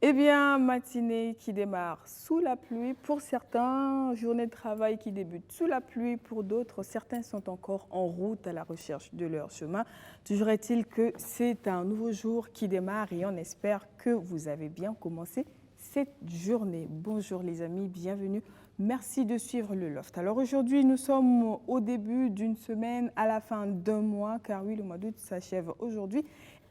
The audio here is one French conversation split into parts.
Eh bien, matinée qui démarre sous la pluie. Pour certains, journée de travail qui débute sous la pluie. Pour d'autres, certains sont encore en route à la recherche de leur chemin. Toujours est-il que c'est un nouveau jour qui démarre et on espère que vous avez bien commencé cette journée. Bonjour les amis, bienvenue. Merci de suivre le Loft. Alors aujourd'hui, nous sommes au début d'une semaine, à la fin d'un mois, car oui, le mois d'août s'achève aujourd'hui.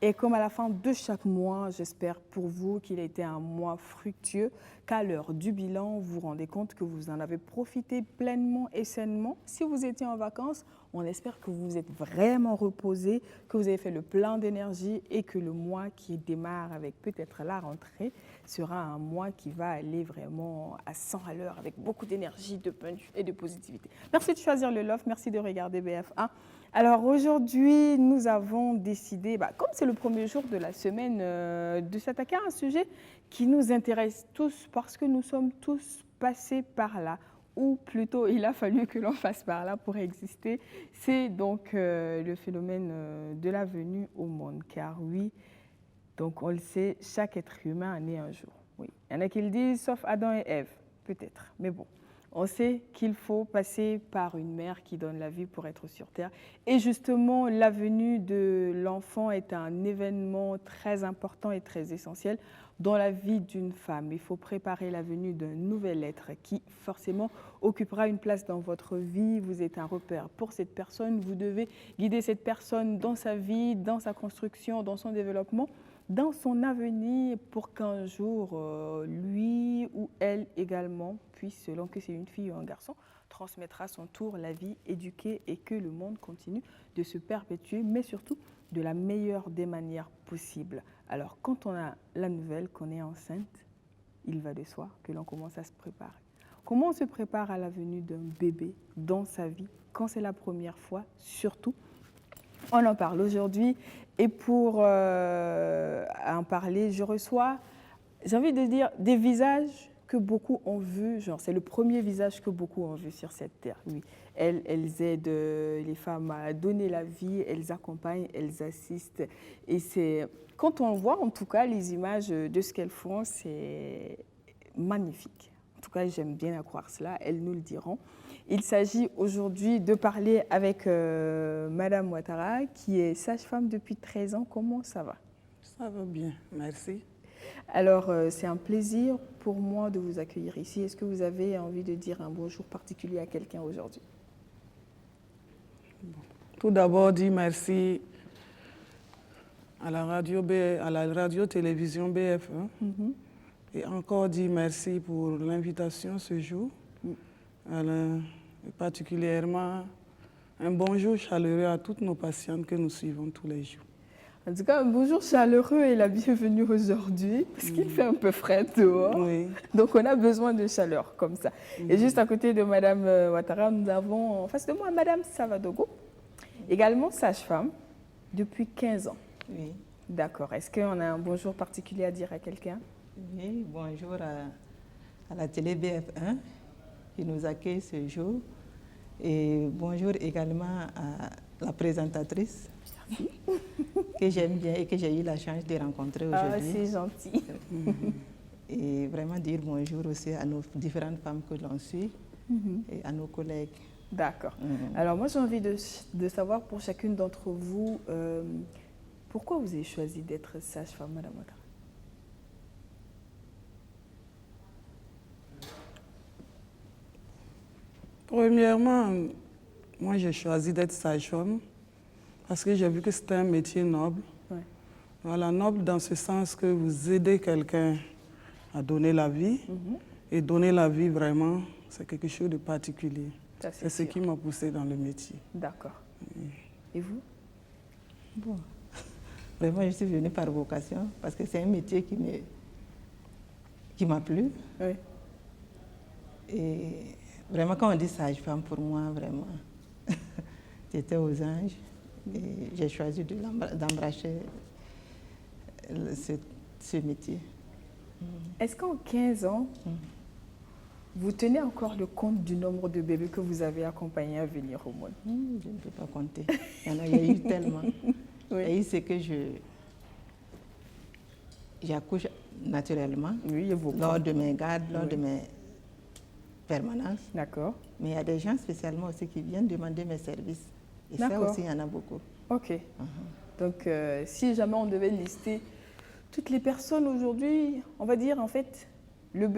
Et comme à la fin de chaque mois, j'espère pour vous qu'il a été un mois fructueux, qu'à l'heure du bilan, vous vous rendez compte que vous en avez profité pleinement et sainement. Si vous étiez en vacances, on espère que vous vous êtes vraiment reposé, que vous avez fait le plein d'énergie et que le mois qui démarre avec peut-être la rentrée sera un mois qui va aller vraiment à 100 à l'heure avec beaucoup d'énergie, de punch et de positivité. Merci de choisir le Loft, merci de regarder BF1. Alors aujourd'hui, nous avons décidé, comme c'est le premier jour de la semaine, de s'attaquer à un sujet qui nous intéresse tous parce que nous sommes tous passés par là, ou plutôt il a fallu que l'on passe par là pour exister. C'est donc le phénomène de la venue au monde, car oui, donc on le sait, chaque être humain est né un jour. Oui. Il y en a qui le disent, sauf Adam et Ève, peut-être, mais bon. On sait qu'il faut passer par une mère qui donne la vie pour être sur Terre. Et justement, la venue de l'enfant est un événement très important et très essentiel dans la vie d'une femme. Il faut préparer la venue d'un nouvel être qui forcément occupera une place dans votre vie. Vous êtes un repère pour cette personne. Vous devez guider cette personne dans sa vie, dans sa construction, dans son développement, dans son avenir, pour qu'un jour, lui ou elle également puisse, selon que c'est une fille ou un garçon, transmettre à son tour la vie, éduquer et que le monde continue de se perpétuer, mais surtout de la meilleure des manières possibles. Alors, quand on a la nouvelle qu'on est enceinte, il va de soi que l'on commence à se préparer. Comment on se prépare à la venue d'un bébé dans sa vie, quand c'est la première fois, surtout? On en parle aujourd'hui et pour en parler, je reçois, j'ai envie de dire, des visages que beaucoup ont vus, genre c'est le premier visage que beaucoup ont vu sur cette terre. Oui, elles aident les femmes à donner la vie, elles accompagnent, elles assistent. Et c'est, quand on voit en tout cas les images de ce qu'elles font, c'est magnifique. En tout cas, j'aime bien à croire cela, elles nous le diront. Il s'agit aujourd'hui de parler avec Madame Ouattara, qui est sage-femme depuis 13 ans. Comment ça va? Ça va bien, merci. Alors, c'est un plaisir pour moi de vous accueillir ici. Est-ce que vous avez envie de dire un bonjour particulier à quelqu'un aujourd'hui? Bon. Tout d'abord, dire merci à la radio-télévision BF1. Et encore dire merci pour l'invitation ce jour. Et particulièrement, un bonjour chaleureux à toutes nos patientes que nous suivons tous les jours. En tout cas, un bonjour chaleureux et la bienvenue aujourd'hui, parce qu'il fait un peu frais dehors. Oui. Donc, on a besoin de chaleur comme ça. Et juste à côté de Madame Ouattara, nous avons en face de moi Madame Savadogo, également sage-femme, depuis 15 ans. Oui. D'accord. Est-ce qu'on a un bonjour particulier à dire à quelqu'un? Oui, bonjour à la télé BF1 qui nous accueille ce jour. Et bonjour également à la présentatrice que j'aime bien et que j'ai eu la chance de rencontrer aujourd'hui. Ah, c'est gentil. Et vraiment dire bonjour aussi à nos différentes femmes que l'on suit et à nos collègues. D'accord. Alors moi j'ai envie de savoir pour chacune d'entre vous, pourquoi vous avez choisi d'être sage-femme, Madame Ouattara? Premièrement, moi j'ai choisi d'être sage-femme parce que j'ai vu que c'était un métier noble. Ouais. Voilà, noble dans ce sens que vous aidez quelqu'un à donner la vie. Et donner la vie vraiment, c'est quelque chose de particulier. C'est ce qui m'a poussé dans le métier. D'accord. Et vous? Bon, vraiment je suis venue par vocation parce que c'est un métier qui m'a plu. Oui. Et vraiment, quand on dit sage-femme, pour moi, vraiment, j'étais aux anges et j'ai choisi d'embrasser ce métier. Est-ce qu'en 15 ans, vous tenez encore le compte du nombre de bébés que vous avez accompagnés à venir au monde? Je ne peux pas compter. Il y a eu tellement. Oui. Et c'est que j'accouche naturellement, oui, lors de mes gardes, lors de mes permanences. D'accord. Mais il y a des gens spécialement aussi qui viennent demander mes services. Et ça aussi, il y en a beaucoup. Ok. Donc, si jamais on devait lister toutes les personnes aujourd'hui, on va dire en fait, le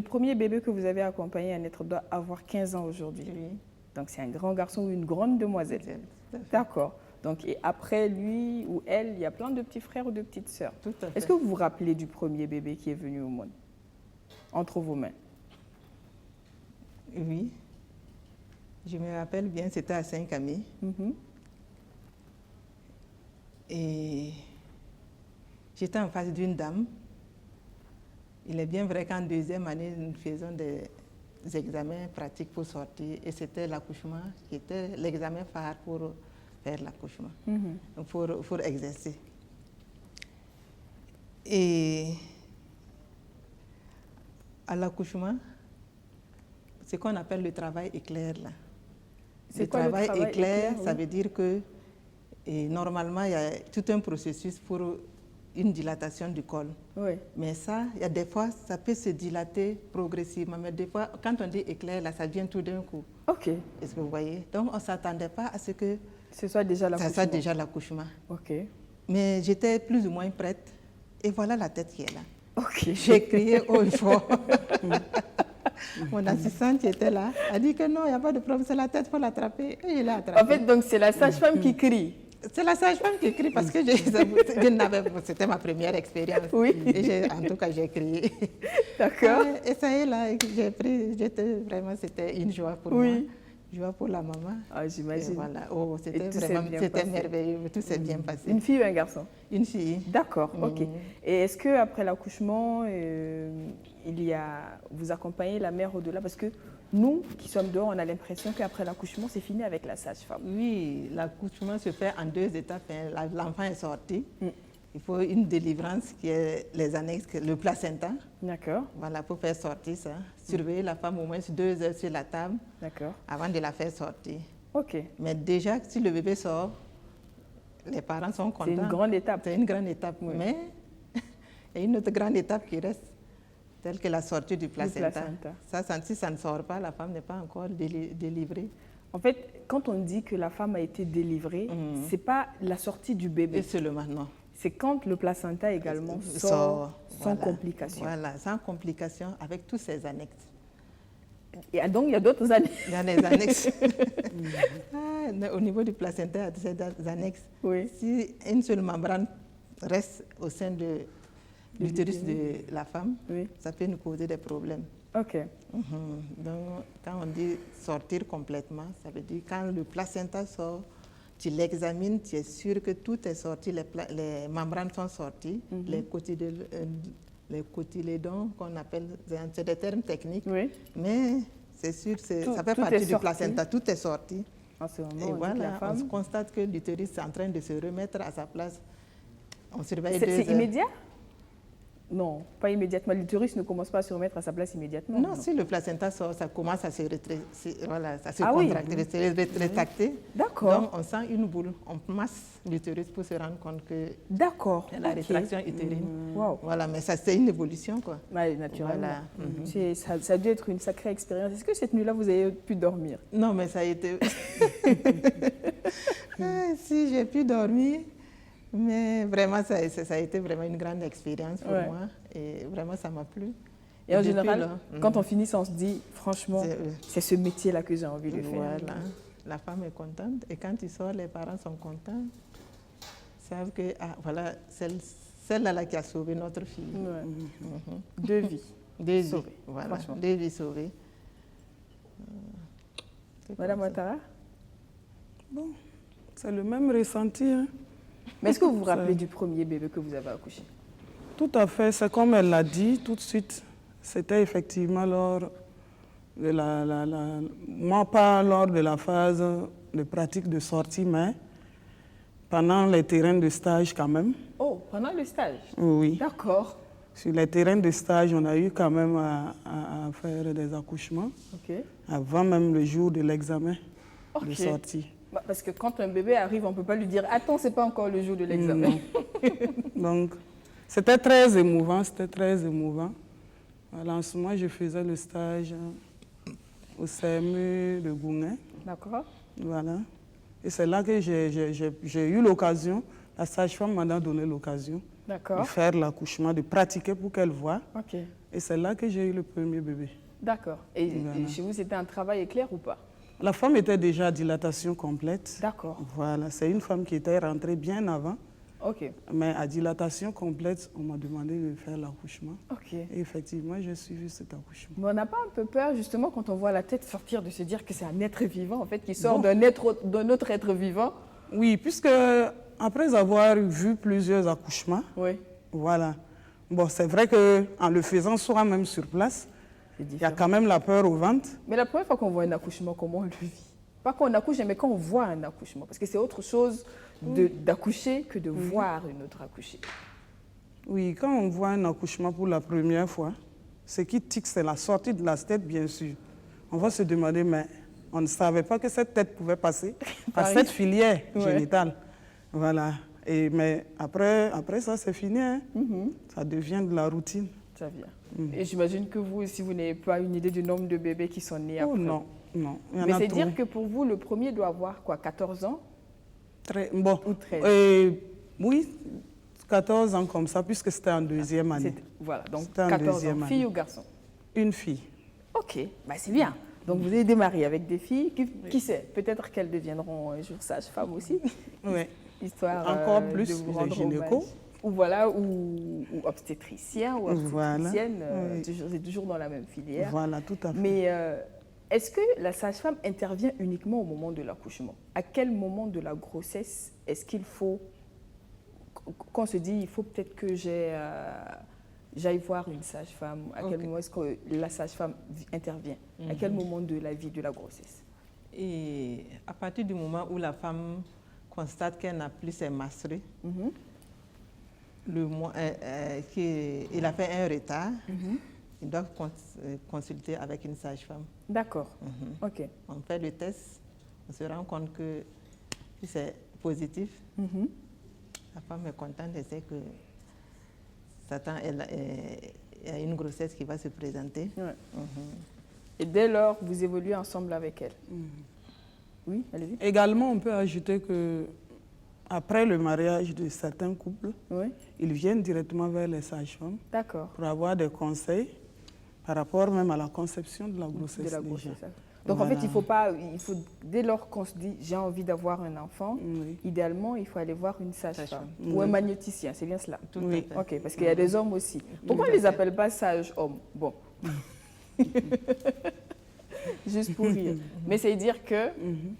premier bébé que vous avez accompagné à naître doit avoir 15 ans aujourd'hui. Oui. Donc, c'est un grand garçon ou une grande demoiselle. D'accord. Donc, et après lui ou elle, il y a plein de petits frères ou de petites sœurs. Tout à fait. Est-ce que vous vous rappelez du premier bébé qui est venu au monde entre vos mains? Oui. Je me rappelle bien, c'était à Saint-Camille. Et j'étais en face d'une dame. Il est bien vrai qu'en deuxième année, nous faisions des examens pratiques pour sortir. Et c'était l'accouchement qui était l'examen phare pour faire l'accouchement, pour exercer. Et à l'accouchement, ce qu'on appelle le travail éclair, là. Le travail éclair, ça veut dire que normalement, il y a tout un processus pour une dilatation du col. Oui. Mais ça, il y a des fois, ça peut se dilater progressivement. Mais des fois, quand on dit éclair, là, ça vient tout d'un coup. Ok. Est-ce que vous voyez? Donc, on ne s'attendait pas à ce que ce soit déjà l'accouchement. Ça soit déjà l'accouchement. Ok. Mais j'étais plus ou moins prête. Et voilà la tête qui est là. Ok. J'ai crié haut et fort. Mon assistante qui était là a dit que non, il n'y a pas de problème, c'est la tête, il faut l'attraper. Et il l'a attrapé. En fait, donc c'est la sage-femme qui crie. C'est la sage-femme qui crie parce que c'était ma première expérience. Oui. Et en tout cas, j'ai crié. D'accord. Et ça y est, là, j'ai pris, c'était une joie pour moi. Joie pour la maman. Ah, j'imagine. Voilà. Oh, c'était merveilleux, tout s'est bien passé. Une fille ou un garçon? Une fille. D'accord, ok. Et est-ce qu'après l'accouchement, vous accompagnez la mère au-delà? Parce que nous, qui sommes dehors, on a l'impression qu'après l'accouchement, c'est fini avec la sage-femme. Oui, l'accouchement se fait en 2 étapes. L'enfant est sorti. Il faut une délivrance qui est les annexes, le placenta. D'accord. Voilà, pour faire sortir ça. Surveiller la femme au moins 2 heures sur la table. D'accord. Avant de la faire sortir. Ok. Mais déjà, si le bébé sort, les parents sont contents. C'est une grande étape. C'est une grande étape. Oui. Mais il y a une autre grande étape qui reste, telle que la sortie du placenta. Ça, si ça ne sort pas, la femme n'est pas encore délivrée. En fait, quand on dit que la femme a été délivrée, ce n'est pas la sortie du bébé. Et seulement, non. C'est quand le placenta également sort sans complication. Voilà, sans complication, avec tous ses annexes. Et donc, il y a d'autres annexes. Il y a des annexes. Au niveau du placenta, il y a des annexes. Oui. Si une seule membrane reste au sein de l'utérus de la femme, ça peut nous causer des problèmes. Ok. Donc, quand on dit sortir complètement, ça veut dire quand le placenta sort, tu l'examines, tu es sûr que tout est sorti, les membranes sont sorties, les cotylédons qu'on appelle, c'est des termes techniques, mais c'est sûr, ça fait partie du placenta, tout est sorti. En ce moment, et voilà, on constate que l'utérus est en train de se remettre à sa place. On surveille 2 heures. C'est immédiat? Non, pas immédiatement. L'utérus ne commence pas à se remettre à sa place immédiatement. Non, si le placenta sort, ça commence à se contracter, se rétracter. D'accord. Donc, on sent une boule, on masse l'utérus pour se rendre compte que c'est la rétraction utérine. Wow. Voilà, mais ça, c'est une évolution, quoi. Oui, naturellement. Voilà. Ça a dû être une sacrée expérience. Est-ce que cette nuit-là, vous avez pu dormir? Non, mais ça a été... Si, j'ai pu dormir. Mais vraiment, ça a été vraiment une grande expérience pour moi. Et vraiment, ça m'a plu. Et en général, quand on finit, on se dit, franchement, c'est ce métier-là que j'ai envie de faire. Voilà. La femme est contente. Et quand il sort, les parents sont contents. Ils savent que, voilà, celle-là qui a sauvé notre fille. 2 vies. 2 vies sauvées. Voilà, 2 vies sauvées. Madame Ouattara? Bon, c'est le même ressenti, hein. Mais est-ce que vous vous rappelez du premier bébé que vous avez accouché? Tout à fait, c'est comme elle l'a dit tout de suite. C'était effectivement lors de moi pas lors de la phase de pratique de sortie, mais pendant les terrains de stage quand même. Oh, pendant le stage? Oui. D'accord. Sur les terrains de stage, on a eu quand même à faire des accouchements. Avant même le jour de l'examen de sortie. Parce que quand un bébé arrive, on ne peut pas lui dire « Attends, ce n'est pas encore le jour de l'examen ». Donc, C'était très émouvant, c'était très émouvant. Voilà, en ce moment, je faisais le stage au CME de Gouin. D'accord. Voilà. Et c'est là que j'ai eu l'occasion, la sage-femme m'a donné l'occasion de faire l'accouchement, de pratiquer pour qu'elle voie. Ok. Et c'est là que j'ai eu le premier bébé. D'accord. Et chez vous, c'était un travail éclair ou pas? La femme était déjà à dilatation complète. D'accord. Voilà, c'est une femme qui était rentrée bien avant. Ok. Mais à dilatation complète, on m'a demandé de faire l'accouchement. Ok. Et effectivement, j'ai suivi cet accouchement. Mais on n'a pas un peu peur, justement, quand on voit la tête sortir, de se dire que c'est un être vivant, en fait, qui sort d'un autre être vivant? Oui, puisque après avoir vu plusieurs accouchements, oui. Voilà. Bon, c'est vrai qu'en le faisant soi-même sur place, il y a quand même la peur au ventre. Mais la première fois qu'on voit un accouchement, comment on le vit? Pas qu'on accouche, mais quand on voit un accouchement. Parce que c'est autre chose d'accoucher que de voir une autre accoucher. Oui, quand on voit un accouchement pour la première fois, ce qui tique, c'est la sortie de la tête, bien sûr. On va se demander, mais on ne savait pas que cette tête pouvait passer par cette filière génitale. Voilà. Mais après ça, c'est fini. Hein? Ça devient de la routine. Ça vient. Et j'imagine que vous, si vous n'avez pas une idée du nombre de bébés qui sont nés après. Non, non. Mais c'est dire que pour vous, le premier doit avoir quoi, 14 ans? Bon. Ou 13? Oui, 14 ans comme ça, puisque c'était en deuxième année. Voilà, donc 14 ans. Fille ou garçon? Une fille. Ok, bah, c'est bien. Donc vous avez démarré avec des filles. Qui sait? Peut-être qu'elles deviendront un jour sages-femmes aussi. Oui. Histoire encore plus de vous rendre gynéco. Ou voilà, ou obstétricien ou obstétricienne. Voilà. C'est toujours dans la même filière. Voilà, tout à fait. Mais est-ce que la sage-femme intervient uniquement au moment de l'accouchement? À quel moment de la grossesse est-ce qu'il faut, qu'on se dit, il faut peut-être que j'aille voir une sage-femme? À quel moment est-ce que la sage-femme intervient? À quel moment de la vie de la grossesse? Et à partir du moment où la femme constate qu'elle n'a plus ses menstrues, il a fait un retard, ils doivent consulter avec une sage-femme. D'accord. Ok. On fait le test, on se rend compte que si c'est positif, la femme est contente, elle sait que il y a une grossesse qui va se présenter. Ouais. Et dès lors, vous évoluez ensemble avec elle. Oui, allez-y. Également, on peut ajouter que après le mariage de certains couples, ils viennent directement vers les sages-femmes pour avoir des conseils par rapport même à la conception de la grossesse. Donc voilà. En fait, il faut dès lors qu'on se dit j'ai envie d'avoir un enfant, idéalement, il faut aller voir une sage-femme ou un magnéticien, c'est bien cela? Oui. Ok, parce qu'il y a des hommes aussi. Pourquoi on ne les appelle pas sages-hommes? Bon. Juste pour rire. Mais c'est dire que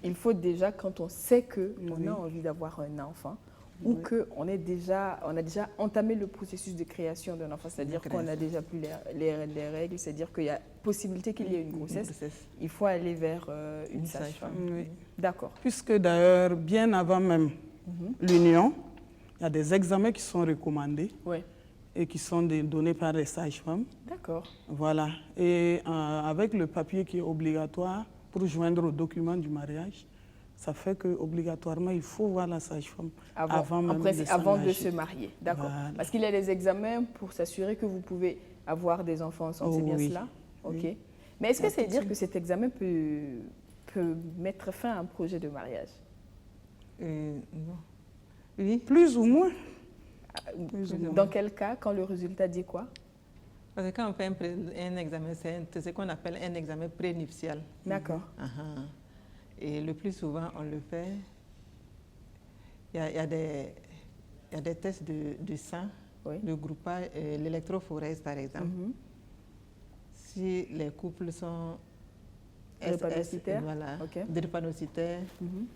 il faut déjà, quand on sait qu'on a envie d'avoir un enfant, ou qu'on a déjà entamé le processus de création d'un enfant, c'est-à-dire qu'on n'a déjà plus les règles, c'est-à-dire qu'il y a possibilité qu'il y ait une grossesse, il faut aller vers une sage-femme. D'accord. Puisque d'ailleurs, bien avant même l'union, il y a des examens qui sont recommandés. Et qui sont donnés par les sages-femmes. D'accord. Voilà. Et avec le papier qui est obligatoire pour joindre au document du mariage, ça fait qu'obligatoirement, il faut voir la sage-femme avant de se marier. D'accord. Voilà. Parce qu'il y a des examens pour s'assurer que vous pouvez avoir des enfants ensemble, c'est bien cela? Ok. Mais est-ce que c'est dire que cet examen peut mettre fin à un projet de mariage? Non. Oui. Plus ou moins. Dans quel cas, quand le résultat dit quoi? Parce que quand on fait un examen, c'est ce qu'on appelle un examen prénuptial. D'accord. Et le plus souvent, on le fait, il y a des tests de sang, le groupage, l'électrophorèse par exemple. Si les couples sont drépanocytaires, drépanocytaires,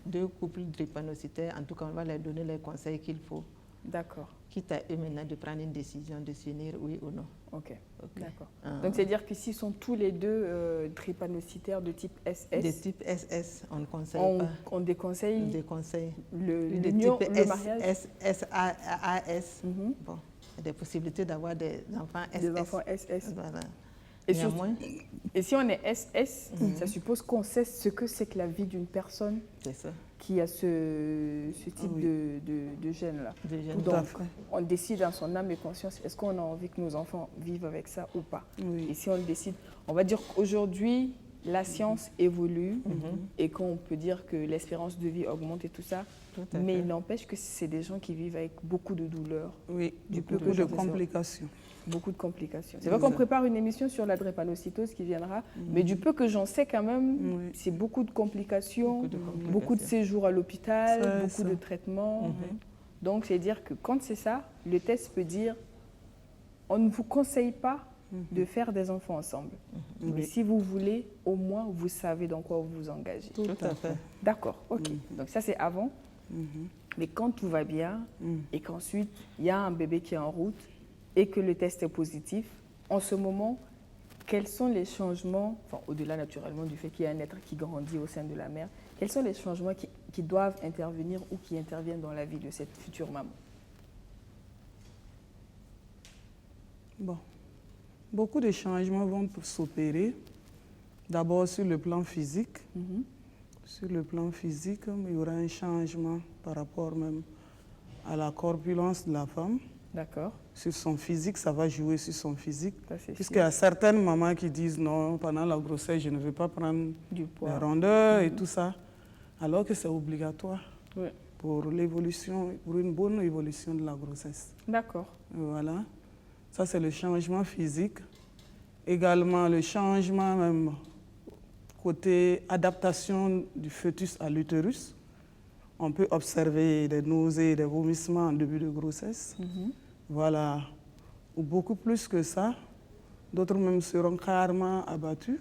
deux couples drépanocytaires, en tout cas, on va leur donner les conseils qu'il faut. D'accord. Quitte à eux maintenant de prendre une décision de s'unir, oui ou non. Ok. D'accord. Donc, c'est-à-dire que s'ils sont tous les deux drépanocytaires de type SS. De type SS, on ne conseille pas. On déconseille. On déconseille. L'union, le mariage. SAS. Bon, il y a des possibilités d'avoir des enfants SS. Des enfants SS. Voilà. Et, néanmoins, et si on est SS, ça suppose qu'on sait ce que c'est que la vie d'une personne c'est ça. qui a ce type Oui. de gène-là. Des gènes. Tout à Donc, fait. on décide dans son âme et conscience, est-ce qu'on a envie que nos enfants vivent avec ça ou pas? Oui. Et si on le décide, on va dire qu'aujourd'hui, la science évolue et qu'on peut dire que l'espérance de vie augmente et tout ça, Tout à mais fait. il n'empêche que c'est des gens qui vivent avec beaucoup de douleurs, Oui, Du beaucoup peu que de j'en sais. complications. beaucoup de complications. C'est vrai qu'on prépare une émission sur la drépanocytose qui viendra, mais du peu que j'en sais quand même, Oui. c'est beaucoup de complications, Beaucoup de complications. beaucoup de séjours à l'hôpital, C'est beaucoup ça. de traitements. Donc, c'est dire que quand c'est ça, le test peut dire on ne vous conseille pas de faire des enfants ensemble. Mais Oui. si vous voulez, au moins, vous savez dans quoi vous vous engagez. Tout à fait. D'accord, ok. Donc, ça, c'est avant. Mais quand tout va bien et qu'ensuite, il y a un bébé qui est en route et que le test est positif, en ce moment, quels sont les changements, enfin, au-delà naturellement du fait qu'il y a un être qui grandit au sein de la mère, quels sont les changements qui doivent intervenir ou qui interviennent dans la vie de cette future maman? Bon, beaucoup de changements vont s'opérer. D'abord sur le plan physique. Sur le plan physique, il y aura un changement par rapport même à la corpulence de la femme. D'accord, Sur son physique, ça va jouer sur son physique. ça c'est Puisqu'il sûr. y a certaines mamans qui disent non, pendant la grossesse, je ne veux pas prendre Du les poids. rondeurs et tout ça, alors que c'est obligatoire Oui. pour l'évolution, pour une bonne évolution de la grossesse. D'accord, Voilà. Ça, c'est le changement physique. Également, le changement même côté adaptation du fœtus à l'utérus. On peut observer des nausées, des vomissements en début de grossesse. Voilà. Ou beaucoup plus que ça. D'autres même seront carrément abattus.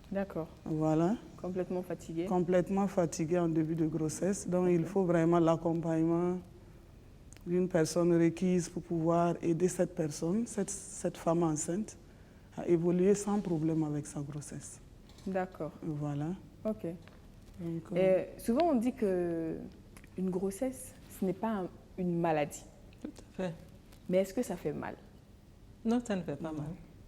d'accord. Voilà. Complètement fatiguée. Complètement fatigués en début de grossesse. Donc, il faut vraiment l'accompagnement d'une personne requise pour pouvoir aider cette personne, cette femme enceinte, à évoluer sans problème avec sa grossesse. D'accord, Voilà. ok. Donc, Et souvent, on dit que une grossesse, ce n'est pas une maladie. Tout à fait. Mais est-ce que ça fait mal? Non, ça ne fait pas mal.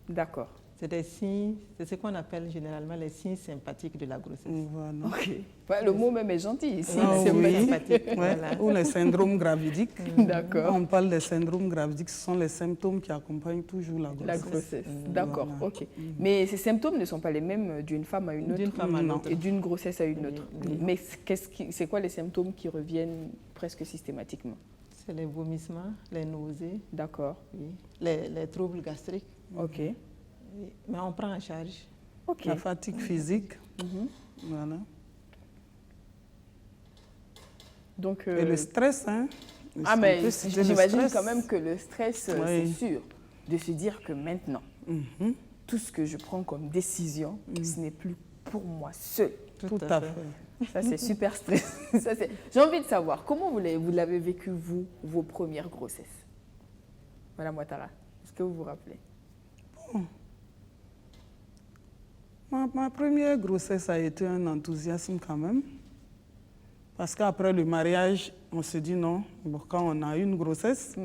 D'accord. C'est des signes, c'est ce qu'on appelle généralement les signes sympathiques de la grossesse. voilà. Ok. Ouais, le mot même est gentil ici. Ah c'est oui. sympathique. Ouais. Voilà. Ou les syndromes gravidiques. D'accord. On parle des syndromes gravidiques, ce sont les symptômes qui accompagnent toujours la grossesse. La grossesse. D'accord, Voilà. ok. Mais ces symptômes ne sont pas les mêmes d'une femme à une autre D'une femme à Non. l'autre. et d'une grossesse à une Oui, autre. oui. Mais c'est quoi les symptômes qui reviennent presque systématiquement? C'est les vomissements, les nausées, D'accord, oui. Les troubles gastriques. ok. Oui. Mais on prend en charge. Ok. La fatigue physique. Voilà. Donc, Et le stress, hein. ah, On mais peut citer le j'imagine stress. quand même que le stress, c'est Oui. sûr, de se dire que maintenant, Mhm. tout ce que je prends comme décision, ce n'est plus pour moi seul. Tout à fait. Ça, c'est super stressant. J'ai envie de savoir, comment vous l'avez vécu, vous, vos premières grossesses? Madame Ouattara, est-ce que vous vous rappelez? Ma première grossesse a été un enthousiasme quand même. Parce qu'après le mariage, on se dit non. Bon, quand on a une grossesse,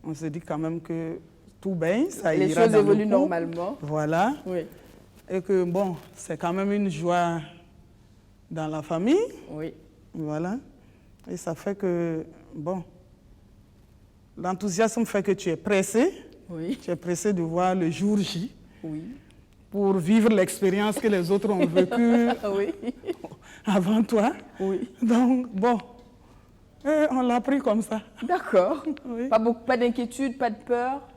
on se dit quand même que tout baigne, ça Les ira choses dans le évoluent couple. normalement. Voilà. Oui, Et que bon, c'est quand même une joie dans la famille. oui. Voilà. Et ça fait que, bon, l'enthousiasme fait que tu es pressé. Oui, Tu es pressé de voir le jour J oui. pour vivre l'expérience que les autres ont vécue Ah oui, avant toi. oui. Donc, bon, on l'a pris comme ça. D'accord. Oui. Pas d'inquiétude, pas de peur.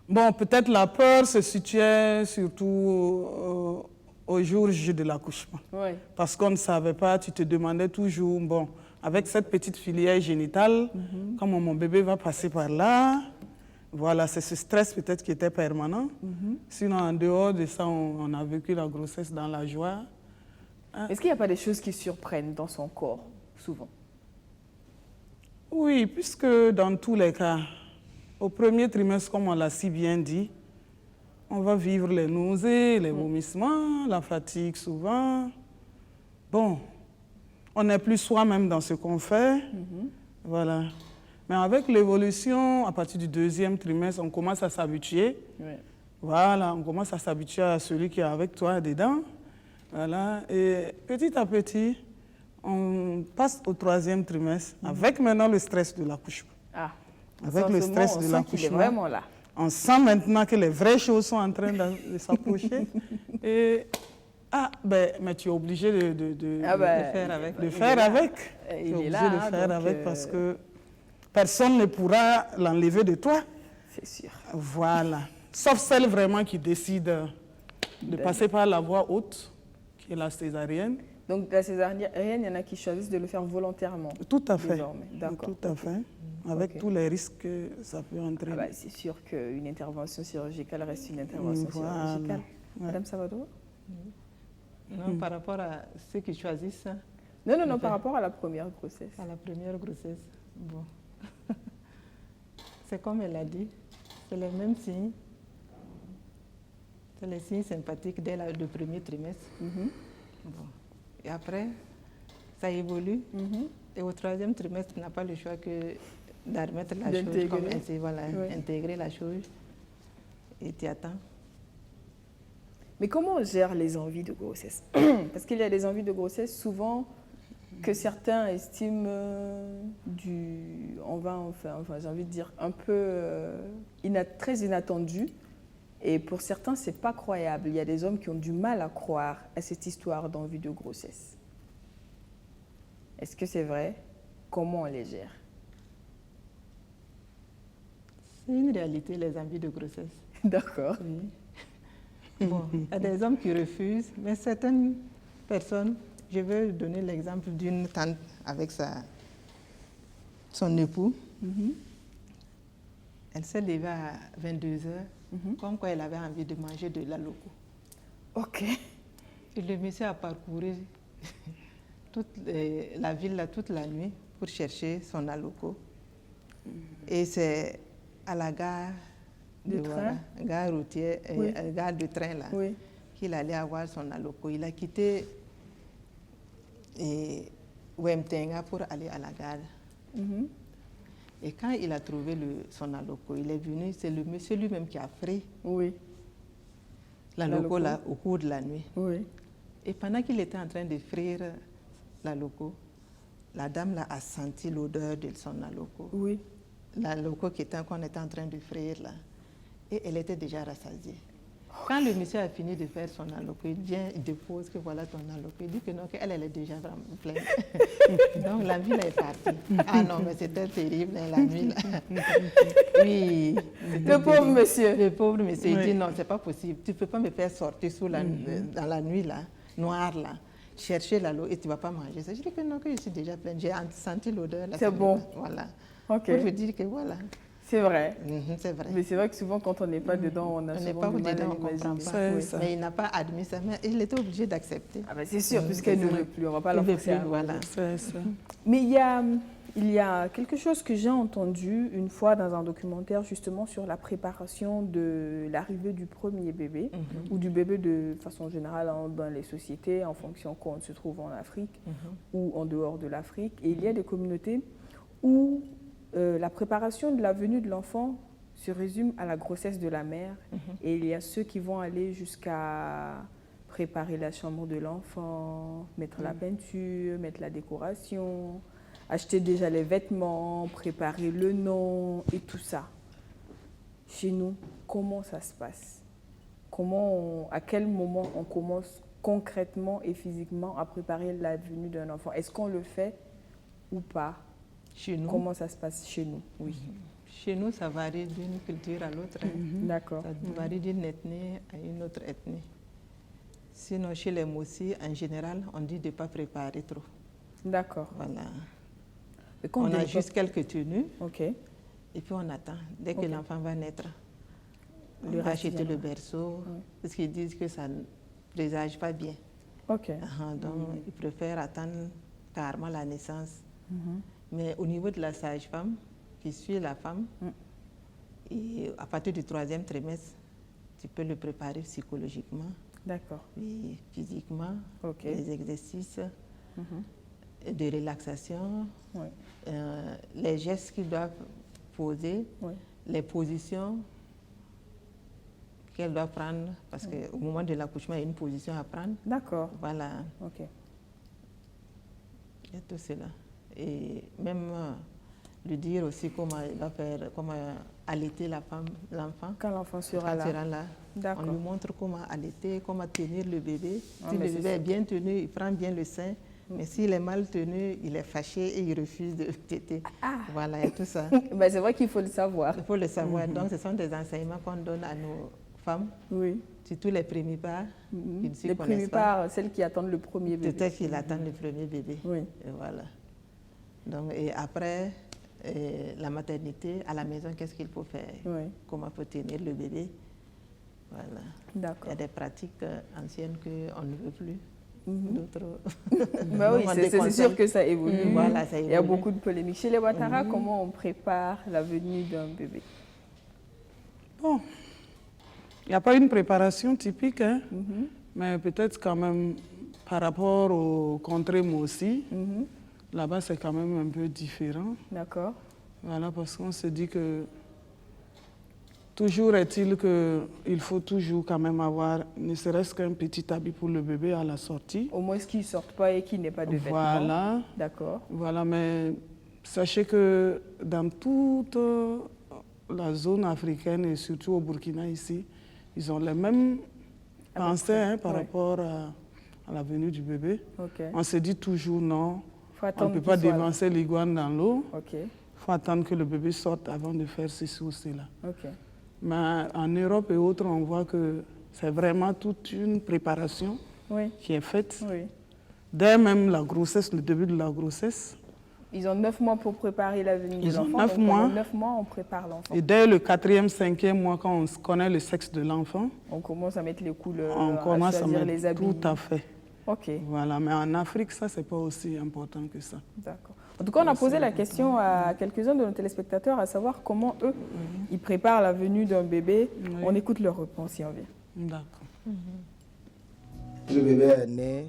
Bon, peut-être la peur se situait surtout au jour J de l'accouchement. Oui, Parce qu'on ne savait pas, tu te demandais toujours, bon, avec cette petite filière génitale, comment mon bébé va passer par là. Voilà, c'est ce stress peut-être qui était permanent. Sinon, en dehors de ça, on a vécu la grossesse dans la joie. Est-ce qu'il n'y a pas des choses qui surprennent dans son corps, souvent? Oui, puisque dans tous les cas, au premier trimestre, comme on l'a si bien dit, on va vivre les nausées, les vomissements, la fatigue souvent. Bon, on n'est plus soi-même dans ce qu'on fait. Voilà. Mais avec l'évolution, à partir du deuxième trimestre, on commence à s'habituer. Oui. Voilà, on commence à s'habituer à celui qui est avec toi dedans. Voilà, et petit à petit, on passe au 3e trimestre avec maintenant le stress de l'accouchement. Ah, Avec le stress de on sent qu'il est vraiment l'accouchement, là. on sent maintenant que les vraies choses sont en train de s'approcher. Et mais tu es obligé de faire avec. de faire avec. Tu es Il est obligé là, de hein, faire donc, avec parce que personne ne pourra l'enlever de toi. c'est sûr. Voilà. Sauf celle vraiment qui décide de passer par la voie haute, qui est la césarienne. Donc la césarienne, il y en a qui choisissent de le faire volontairement. Tout à fait. Désormais. D'accord. Tout à fait. Avec Ok. tous les risques que ça peut entraîner. Ah bah, c'est sûr qu'une intervention chirurgicale reste une intervention Voilà. chirurgicale. Ouais. Madame Savador? Non, par rapport à ceux qui choisissent Non, Ok. par rapport à la première grossesse. à la première grossesse, bon. C'est comme elle a dit, c'est les mêmes signes. C'est les signes sympathiques dès le premier trimestre. Mhm, Bon. Et après, ça évolue. mhm. Et au 3e trimestre, tu n'as pas le choix que d'admettre la chose, D'intégrer. comme ainsi, voilà, Oui. intégrer la chose. Et tu attends. Mais comment on gère les envies de grossesse? Parce qu'il y a des envies de grossesse souvent que certains estiment enfin, j'ai envie de dire un peu très inattendues. Et pour certains, c'est pas croyable. Il y a des hommes qui ont du mal à croire à cette histoire d'envie de grossesse. Est-ce que c'est vrai? Comment on les gère? C'est une réalité, les envies de grossesse. D'accord. Oui. Bon, il y a des hommes qui refusent, mais certaines personnes, je vais donner l'exemple d'une tante avec son époux. Mhm, Elle s'est levée à 22h, mhm. comme quoi elle avait envie de manger de la loco. Ok. Et le monsieur a parcouru la ville là, toute la nuit pour chercher son aloco. Et c'est à la gare De train? gare routière, Oui. gare de train là, Oui. qu'il allait avoir son aloco. Il a quitté Wemtenga pour aller à la gare. Mhm. Et quand il a trouvé son aloco, il est venu, c'est le monsieur lui-même qui a frais Oui. l'aloco là au cours de la nuit. Oui. Et pendant qu'il était en train de frire l'aloco, la dame là a senti l'odeur de son aloco. Oui. L'aloco qu'on était en train de frire là. Et elle était déjà rassasiée. Quand le monsieur a fini de faire son aloco, il vient, il dépose que voilà ton aloco. Il dit que non, qu'elle elle est déjà vraiment pleine. Donc la vie là est partie. Ah non, mais c'était terrible hein, la nuit là. Oui. Le pauvre monsieur. Le pauvre monsieur, il Oui. dit non, c'est pas possible. Tu peux pas me faire sortir dans la nuit là, noire là, chercher l'aloco et tu vas pas manger. Je dis que non, que je suis déjà pleine. J'ai senti l'odeur là. C'est bon. Voilà. Ok. Pour vous dire que voilà. C'est vrai. C'est vrai. Mais c'est vrai que souvent, quand on n'est pas dedans, on a On n'est souvent pas du mal à dedans, on l'imaginer. comprend pas. C'est Oui. ça. Mais il n'a pas admis ça, mais il était obligé d'accepter. Ah ben c'est sûr, puisqu'elle ne veut plus, on ne va pas Il veut l'enfoncer. plus, voilà. C'est ça. Mais il y a quelque chose que j'ai entendu une fois dans un documentaire justement sur la préparation de l'arrivée du premier bébé ou du bébé de façon générale dans les sociétés en fonction qu'on se trouve en Afrique ou en dehors de l'Afrique. Et il y a des communautés où la préparation de la venue de l'enfant se résume à la grossesse de la mère. Et il y a ceux qui vont aller jusqu'à préparer la chambre de l'enfant, mettre la peinture, mettre la décoration, acheter déjà les vêtements, préparer le nom et tout ça. Chez nous, comment ça se passe? À quel moment on commence concrètement et physiquement à préparer la venue d'un enfant? Est-ce qu'on le fait ou pas? Chez nous, Comment ça se passe chez nous? Oui. chez nous, ça varie d'une culture à l'autre. hein. D'accord. Ça varie d'une ethnie à une autre ethnie. Sinon, chez les Mossi, en général, on dit de ne pas préparer trop. D'accord. Voilà. Et quand On dit a pas- juste quelques tenues Ok. et puis on attend. Dès que Ok. l'enfant va naître, on Le va reste acheter le viendra. berceau Ouais. parce qu'ils disent que ça ne présage pas bien. Ok. Donc, ils préfèrent attendre carrément la naissance. Mhm. Mais au niveau de la sage-femme, qui suit la femme, et à partir du 3e trimestre, tu peux le préparer psychologiquement, D'accord. et physiquement, Ok. les exercices Mhm. de relaxation, Ouais. les gestes qu'ils doivent poser, Ouais. les positions qu'elle doit prendre, parce qu'au moment de l'accouchement, il y a une position à prendre. D'accord. Voilà, Ok. il y a tout cela. Et même lui dire aussi comment il va faire, comment allaiter l'enfant. Quand l'enfant sera là. On D'accord. lui montre comment allaiter, comment tenir le bébé. Ah, Si mais le c'est bébé est ça. bien tenu, il prend bien le sein. Mais s'il est mal tenu, il est fâché et il refuse de téter. Ah. Voilà, il y a tout ça. Ben, c'est vrai qu'il faut le savoir. Il faut le savoir. Donc, ce sont des enseignements qu'on donne à nos femmes, Oui. surtout les primipars. qui ne s'y Les connaissent primipars, celles qui attendent le premier bébé. Peut-être qu'ils attendent le premier bébé. Oui. Et voilà. Donc, et après, la maternité, à la maison, qu'est-ce qu'il faut faire? Oui. Comment faut tenir le bébé? Voilà. Il y D'accord. a des pratiques anciennes qu'on ne veut plus. D'autres. Bah oui, on c'est déconseille. sûr que ça évolue. Voilà, ça Il y a évolue. beaucoup de polémiques. Chez les Ouattara, comment on prépare la venue d'un bébé? Bon, il n'y a pas une préparation typique, hein, mais peut-être quand même par rapport aux contrées aussi, là-bas c'est quand même un peu différent. D'accord. Voilà, parce qu'on se dit que toujours est-il qu'il faut toujours quand même avoir ne serait-ce qu'un petit habit pour le bébé à la sortie. Au moins qu'ils ne sortent pas et qu'il n'ait pas de vêtements. Voilà. D'accord. Voilà, mais sachez que dans toute la zone africaine et surtout au Burkina ici, ils ont les mêmes pensées hein, par rapport à la venue du bébé. Ok. On se dit toujours non, Faut on attendre ne peut qu'il pas soit là. dévancer l'iguane dans l'eau. Ok. Il faut attendre que le bébé sorte avant de faire ceci ou cela. Ok. Mais en Europe et autres, on voit que c'est vraiment toute une préparation Oui. qui est faite. Oui. Dès même la grossesse, le début de la grossesse. Ils ont 9 mois pour préparer la venue de Ils ont l'enfant. 9 donc mois. pendant 9 mois, on prépare l'enfant. Et dès le 4e, 5e mois, quand on connaît le sexe de l'enfant, On commence à mettre les couleurs, on commence à choisir les mettre habits. tout à fait. Ok. Voilà, mais en Afrique, ça, c'est pas aussi important que ça. D'accord. En tout cas, on a posé la question à quelques-uns de nos téléspectateurs, à savoir comment eux, ils préparent la venue d'un bébé. Oui. On écoute leurs réponses si on vient. D'accord. Le bébé est né,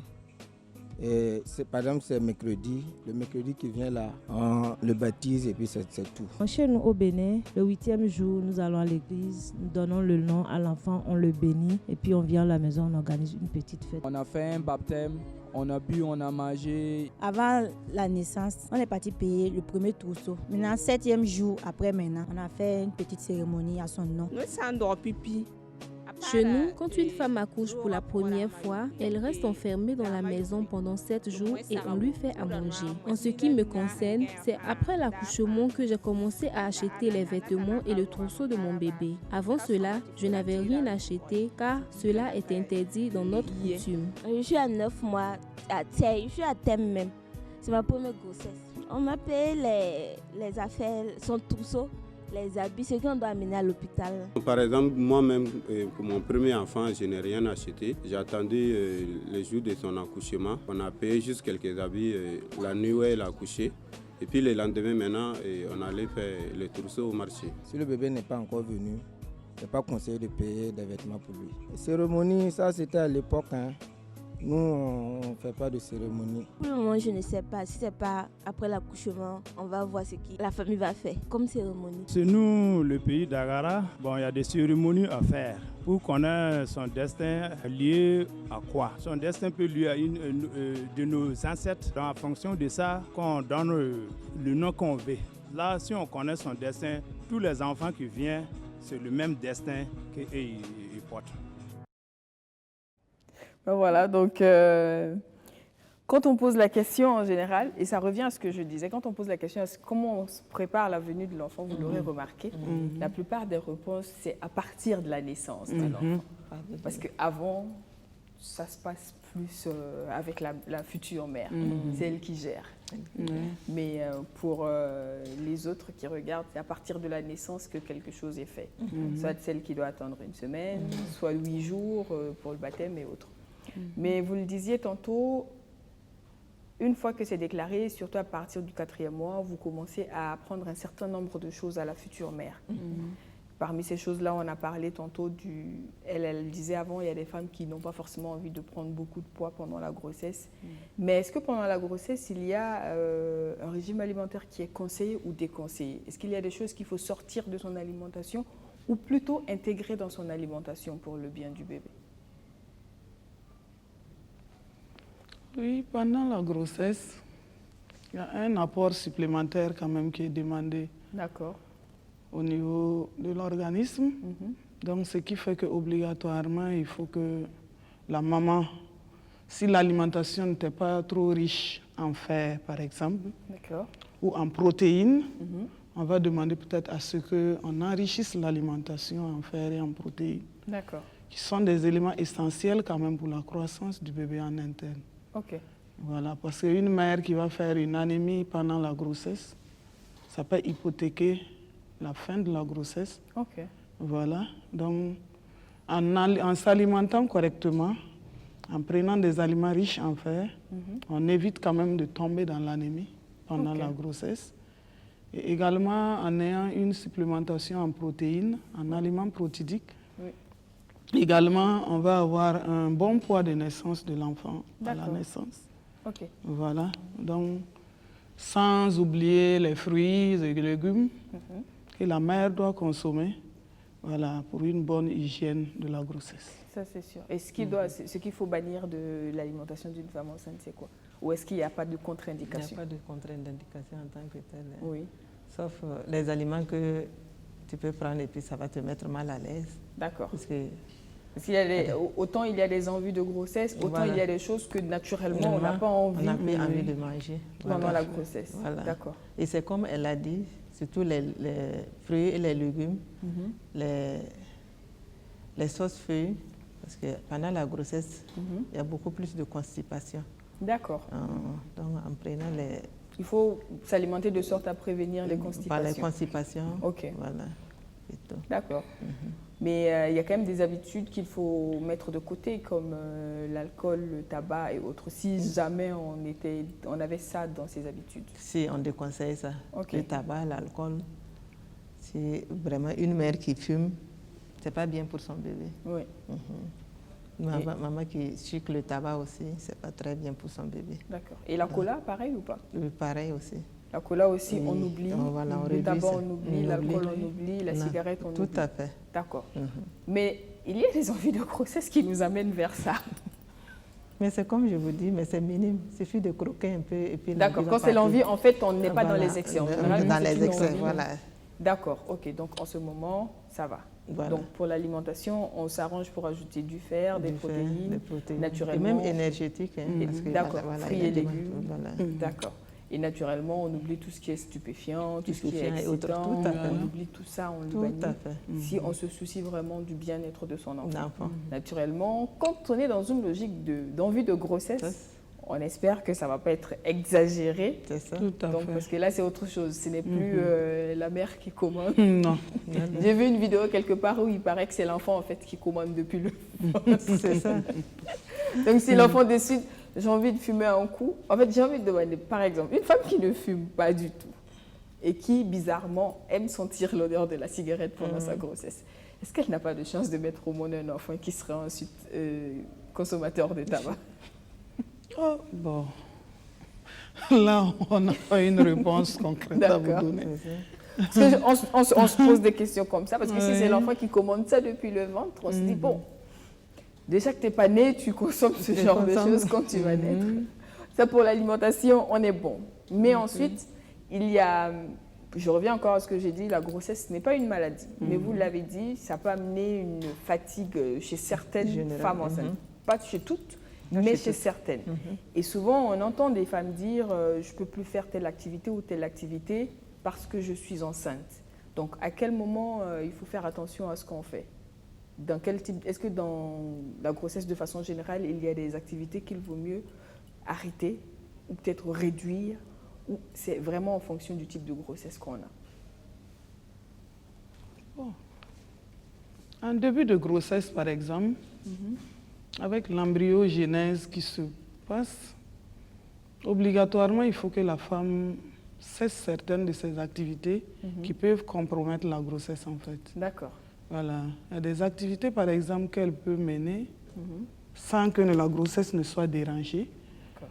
et par exemple c'est mercredi, le mercredi qui vient là, on le baptise et puis c'est tout. Chez nous au Bénin, le 8e jour, nous allons à l'église, nous donnons le nom à l'enfant, on le bénit et puis on vient à la maison, on organise une petite fête. On a fait un baptême, on a bu, on a mangé. Avant la naissance, on est parti payer le premier trousseau. Maintenant, 7e jour après maintenant, on a fait une petite cérémonie à son nom. Chez nous, quand une femme accouche pour la première fois, elle reste enfermée dans la maison pendant 7 jours et on lui fait à manger. En ce qui me concerne, c'est après l'accouchement que j'ai commencé à acheter les vêtements et le trousseau de mon bébé. Avant cela, je n'avais rien acheté car cela est interdit dans notre coutume. Je suis à 9 mois, je suis à thème même. C'est ma première grossesse. On m'a payé les affaires, son trousseau, les habits, ce qu'on doit amener à l'hôpital. Par exemple, moi-même, pour mon premier enfant, je n'ai rien acheté. J'ai attendu le jour de son accouchement. On a payé juste quelques habits la nuit où elle a accouché. Et puis le lendemain, maintenant, on allait faire le trousseau au marché. Si le bébé n'est pas encore venu, il n'est pas conseillé de payer des vêtements pour lui. Les cérémonies, ça c'était à l'époque. Hein. Nous, on ne fait pas de cérémonie. Pour le moment, je ne sais pas. Si ce n'est pas après l'accouchement, on va voir ce que la famille va faire comme cérémonie. C'est nous, le pays d'Agara. Bon, il y a des cérémonies à faire pour connaître son destin lié à quoi. Son destin peut lier à une de nos ancêtres. En fonction de ça, qu'on donne le nom qu'on veut. Là, si on connaît son destin, tous les enfants qui viennent, c'est le même destin qu'ils portent. Ben voilà, donc quand on pose la question en général, et ça revient à ce que je disais, quand on pose la question comment on se prépare la venue de l'enfant, vous l'aurez remarqué, la plupart des réponses, c'est à partir de la naissance de l'enfant. Parce qu'avant, ça se passe plus avec la future mère, c'est elle qui gère. Mais pour les autres qui regardent, c'est à partir de la naissance que quelque chose est fait. Soit celle qui doit attendre une semaine, soit 8 jours pour le baptême et autres. Mais vous le disiez tantôt, une fois que c'est déclaré, surtout à partir du 4e mois, vous commencez à apprendre un certain nombre de choses à la future mère. Parmi ces choses-là, on a parlé tantôt elle disait avant, il y a des femmes qui n'ont pas forcément envie de prendre beaucoup de poids pendant la grossesse. Mais est-ce que pendant la grossesse, il y a un régime alimentaire qui est conseillé ou déconseillé? Est-ce qu'il y a des choses qu'il faut sortir de son alimentation ou plutôt intégrer dans son alimentation pour le bien du bébé? Oui, pendant la grossesse, il y a un apport supplémentaire quand même qui est demandé. D'accord. Au niveau de l'organisme. Donc, ce qui fait qu'obligatoirement, il faut que la maman, si l'alimentation n'était pas trop riche en fer, par exemple, ou en protéines, on va demander peut-être à ce qu'on enrichisse l'alimentation en fer et en protéines, qui sont des éléments essentiels quand même pour la croissance du bébé en interne. Voilà, parce qu'une mère qui va faire une anémie pendant la grossesse, ça peut hypothéquer la fin de la grossesse. Voilà, donc en s'alimentant correctement, en prenant des aliments riches en fer, on évite quand même de tomber dans l'anémie pendant la grossesse. Et également en ayant une supplémentation en protéines, en aliments protidiques. Également, on va avoir un bon poids de naissance de l'enfant à la naissance. Voilà, donc sans oublier les fruits et les légumes que la mère doit consommer, voilà, pour une bonne hygiène de la grossesse. Ça, c'est sûr. Et ce qu'il faut bannir de l'alimentation d'une femme enceinte, c'est quoi? Ou est-ce qu'il n'y a pas de contre-indication? Il n'y a pas de contre-indication en tant que telle. Oui. Sauf les aliments que tu peux prendre et puis ça va te mettre mal à l'aise. D'accord. Parce que autant il y a des envies de grossesse, autant il y a des choses que naturellement on n'a pas envie de manger pendant la grossesse. Voilà. D'accord. Et c'est comme elle a dit, surtout les fruits et les légumes, les sauces feuilles, parce que pendant la grossesse, il y a beaucoup plus de constipation. D'accord. Donc en prenant les... Il faut s'alimenter de sorte à prévenir les constipations. Pas les constipations. Ok. Voilà. D'accord. Mais il y a quand même des habitudes qu'il faut mettre de côté, comme l'alcool, le tabac et autres, si jamais on avait ça dans ses habitudes. Si, on déconseille ça. Le tabac, l'alcool, c'est vraiment une mère qui fume, c'est pas bien pour son bébé. Oui. Maman qui chique le tabac aussi, c'est pas très bien pour son bébé. D'accord. Et la cola, pareil ou pas? Pareil aussi. La cola aussi, on oublie. Le tabac, on oublie. L'alcool, on oublie. La cigarette, on oublie. Tout à fait. D'accord. Mais il y a des envies de grossesse qui nous amènent vers ça. Mais c'est comme je vous dis, mais c'est minime. Il suffit de croquer un peu et puis... D'accord. Quand c'est l'envie, en fait, on n'est pas dans les excès. Dans les excès, voilà. D'accord. OK. Donc, en ce moment, ça va. Voilà. Donc, pour l'alimentation, on s'arrange pour ajouter du fer, des protéines, naturellement. Et même énergétique. D'accord, fruits et légumes. D'accord. Et naturellement, on oublie tout ce qui est stupéfiant, tout ce qui est excitant, on oublie tout ça, on le bannit. Si on se soucie vraiment du bien-être de son enfant. Naturellement, quand on est dans une logique d'envie de grossesse, on espère que ça ne va pas être exagéré. C'est ça. Donc, parce que là, c'est autre chose. Ce n'est plus la mère qui commande. Non. J'ai vu une vidéo quelque part où il paraît que c'est l'enfant en fait, qui commande depuis le C'est ça. Donc, si l'enfant décide, j'ai envie de fumer un coup, en fait, j'ai envie de demander, par exemple, une femme qui ne fume pas du tout et qui, bizarrement, aime sentir l'odeur de la cigarette pendant sa grossesse, est-ce qu'elle n'a pas de chance de mettre au monde un enfant qui sera ensuite consommateur de tabac? Oh, bon. Là, on n'a pas une réponse concrète à vous donner. Parce on se pose des questions comme ça, parce que si c'est l'enfant qui commande ça depuis le ventre, on se dit, bon, déjà que tu n'es pas né, tu consommes ce genre de choses quand tu vas naître. Ça, pour l'alimentation, on est bon. Mais ensuite, il y a... Je reviens encore à ce que j'ai dit, la grossesse n'est pas une maladie. Mais vous l'avez dit, ça peut amener une fatigue chez certaines femmes enceintes. Pas chez toutes, mais chez certaines. Et souvent, on entend des femmes dire je ne peux plus faire telle activité ou telle activité parce que je suis enceinte. Donc, à quel moment il faut faire attention à ce qu'on fait? Dans quel type, est-ce que dans la grossesse, de façon générale, il y a des activités qu'il vaut mieux arrêter ou peut-être réduire, ou c'est vraiment en fonction du type de grossesse qu'on a? Bon. En début de grossesse, par exemple, avec l'embryogenèse qui se passe, obligatoirement, il faut que la femme cesse certaines de ses activités qui peuvent compromettre la grossesse, en fait. D'accord. Voilà. Il y a des activités, par exemple, qu'elle peut mener sans que la grossesse ne soit dérangée.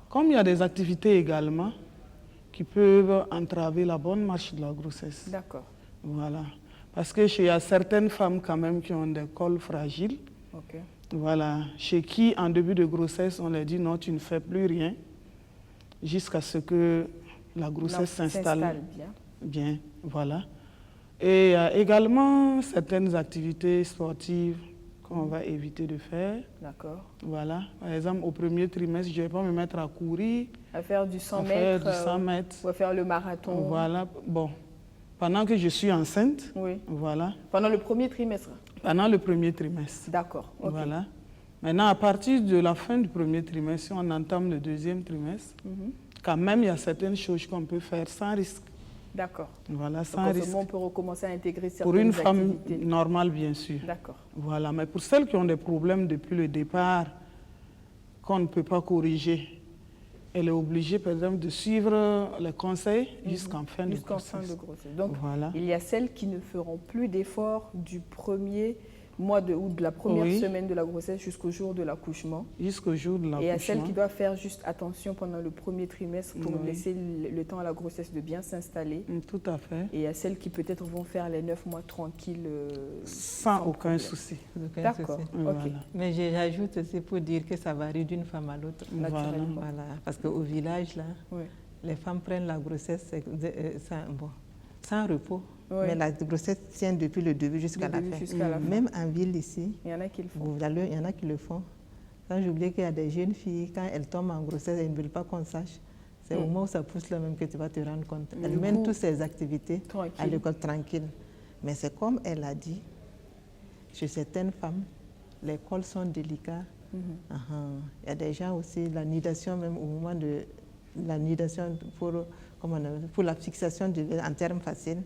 Comme il y a des activités également qui peuvent entraver la bonne marche de la grossesse. D'accord. Voilà. Parce que il y a certaines femmes quand même qui ont des cols fragiles. Ok. Voilà, chez qui en début de grossesse, on leur dit non, tu ne fais plus rien, jusqu'à ce que la grossesse s'installe bien. Voilà. Et il y a également certaines activités sportives qu'on va éviter de faire. D'accord. Voilà. Par exemple, au premier trimestre, je ne vais pas me mettre à courir. À faire du 100 faire mètres. du 100 mètres. Ou à faire le marathon. Voilà. Bon. Pendant que je suis enceinte. Oui. Voilà. Pendant le premier trimestre. Pendant le premier trimestre. D'accord. Okay. Voilà. Maintenant, à partir de la fin du premier trimestre, si on entame le deuxième trimestre, quand même, il y a certaines choses qu'on peut faire sans risque. D'accord. Voilà, sans risque. On peut recommencer à intégrer certaines pour une activités. Femme normale, bien sûr. D'accord. Voilà, mais pour celles qui ont des problèmes depuis le départ, qu'on ne peut pas corriger, elle est obligée, par exemple, de suivre les conseils jusqu'en fin de grossesse. Donc, voilà. Il y a celles qui ne feront plus d'efforts du premier mois ou de la première semaine de la grossesse jusqu'au jour de l'accouchement. Jusqu'au jour de l'accouchement. Et il y a celles qui doivent faire juste attention pendant le premier trimestre pour laisser le temps à la grossesse de bien s'installer. Tout à fait. Et il y a celles qui peut-être vont faire les 9 mois tranquilles. Sans aucun souci. D'accord. Voilà. Mais j'ajoute aussi pour dire que ça varie d'une femme à l'autre. Naturellement. Voilà. Parce qu'au village, là, les femmes prennent la grossesse sans repos. Oui. Mais la grossesse tient depuis le début jusqu'à la fin. Même en ville ici, il y en a qui le font. Il y en a qui le font. Quand j'oublie qu'il y a des jeunes filles, quand elles tombent en grossesse, elles ne veulent pas qu'on sache. C'est au moment où ça pousse là même que tu vas te rendre compte. Elles mènent toutes ces activités à l'école tranquille. Mais c'est comme elle a dit, chez certaines femmes, les cols sont délicats. Il y a des gens aussi, la nidation, même au moment de la nidation pour la fixation en termes faciles,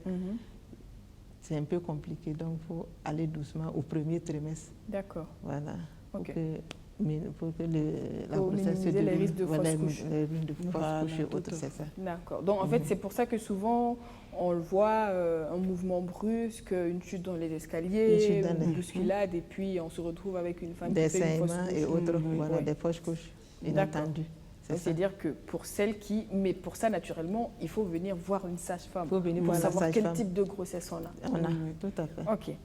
c'est un peu compliqué. Donc, il faut aller doucement au premier trimestre. D'accord. Voilà. Okay. Pour que la grossesse se minimiser les risques de fausse couche. Les risques de fausse couche et autres, c'est ça. D'accord. Donc, en fait, c'est pour ça que souvent, on le voit, un mouvement brusque, une chute dans les escaliers, une bousculade, et puis on se retrouve avec une femme qui fait une fausse couche. Et autres, voilà, des fausses couches inattendues. C'est-à-dire que pour celles qui... Mais pour ça, naturellement, il faut venir voir une sage-femme. Il faut venir pour voir savoir quel type de grossesse on a. On a, tout à fait. OK.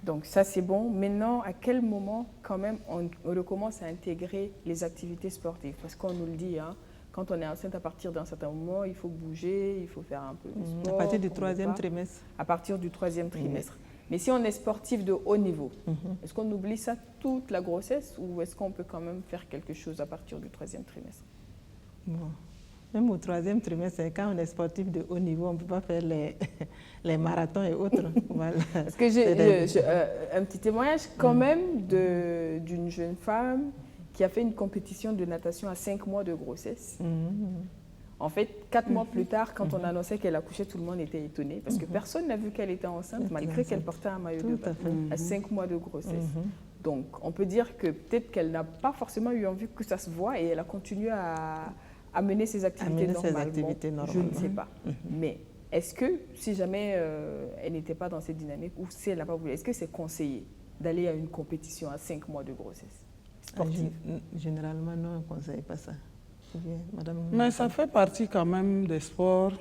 Donc ça, c'est bon. Maintenant, à quel moment, quand même, on recommence à intégrer les activités sportives? Parce qu'on nous le dit, hein, quand on est enceinte, à partir d'un certain moment, il faut bouger, il faut faire un peu de sport. À partir du troisième trimestre. À partir du troisième trimestre. Mais si on est sportif de haut niveau, est-ce qu'on oublie ça toute la grossesse ou est-ce qu'on peut quand même faire quelque chose à partir du troisième trimestre? Bon. Même au troisième trimestre, quand on est sportif de haut niveau, on ne peut pas faire les marathons et autres. Voilà. Parce que j'ai un petit témoignage quand même d'une jeune femme qui a fait une compétition de natation à 5 mois de grossesse. En fait, 4 mois plus tard, quand on annonçait qu'elle accouchait, tout le monde était étonné parce que personne n'a vu qu'elle était enceinte malgré qu'elle portait un maillot de bain à 5 mois de grossesse. Donc, on peut dire que peut-être qu'elle n'a pas forcément eu envie que ça se voie et elle a continué à mener ses activités normalement. Je ne sais pas. Mais est-ce que, si jamais elle n'était pas dans cette dynamique ou si elle n'a pas voulu, est-ce que c'est conseillé d'aller à une compétition à 5 mois de grossesse sportive? Généralement, non, on ne conseille pas ça. Bien, Madame. Mais ça fait partie quand même des sports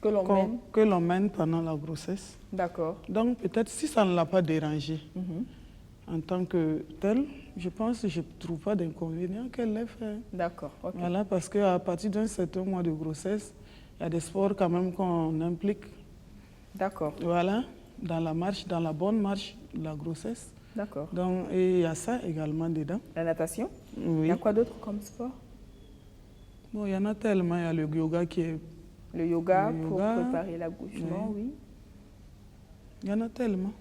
que l'on mène pendant la grossesse. D'accord. Donc peut-être si ça ne l'a pas dérangé en tant que tel, je pense que je ne trouve pas d'inconvénient qu'elle l'ait fait. D'accord. Okay. Voilà, parce qu'à partir d'un certain mois de grossesse, il y a des sports quand même qu'on implique. D'accord. Voilà, dans la marche, dans la bonne marche de la grossesse. D'accord. Donc, et il y a ça également dedans. La natation? Oui. Il y a quoi d'autre comme sport? Bon, il y en a tellement. Il y a le yoga qui est... Le yoga pour préparer l'accouchement, oui. Il y en a tellement.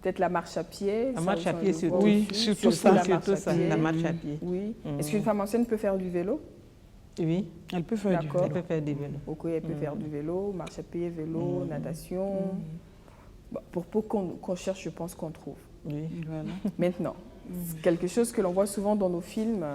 Peut-être la marche à pied. La marche à pied, surtout. Oui, surtout ça. La marche à pied. Oui. Est-ce qu'une femme enceinte peut faire du vélo? Oui. Elle peut faire du vélo. Elle peut faire du vélo. Ok, elle peut faire du vélo, marche à pied, vélo, natation. Pour peu qu'on cherche, je pense qu'on trouve. Oui. Voilà. Maintenant, quelque chose que l'on voit souvent dans nos films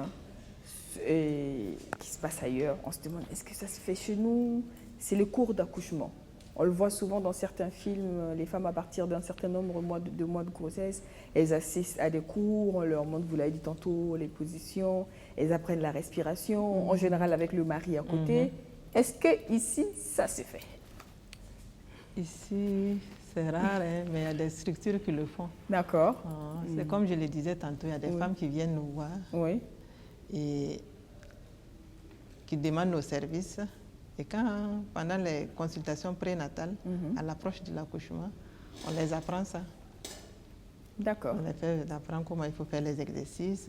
et qui se passe ailleurs, on se demande, est-ce que ça se fait chez nous? C'est le cours d'accouchement. On le voit souvent dans certains films, les femmes à partir d'un certain nombre de mois de grossesse, elles assistent à des cours, on leur montre, vous l'avez dit tantôt, les positions, elles apprennent la respiration, en général avec le mari à côté. Est-ce que ici ça se fait? Ici, C'est rare, hein, mais il y a des structures qui le font. D'accord. C'est comme je le disais tantôt, il y a des femmes qui viennent nous voir et qui demandent nos services. Et quand, pendant les consultations prénatales, à l'approche de l'accouchement, on les apprend ça. D'accord. On les fait apprendre comment il faut faire les exercices,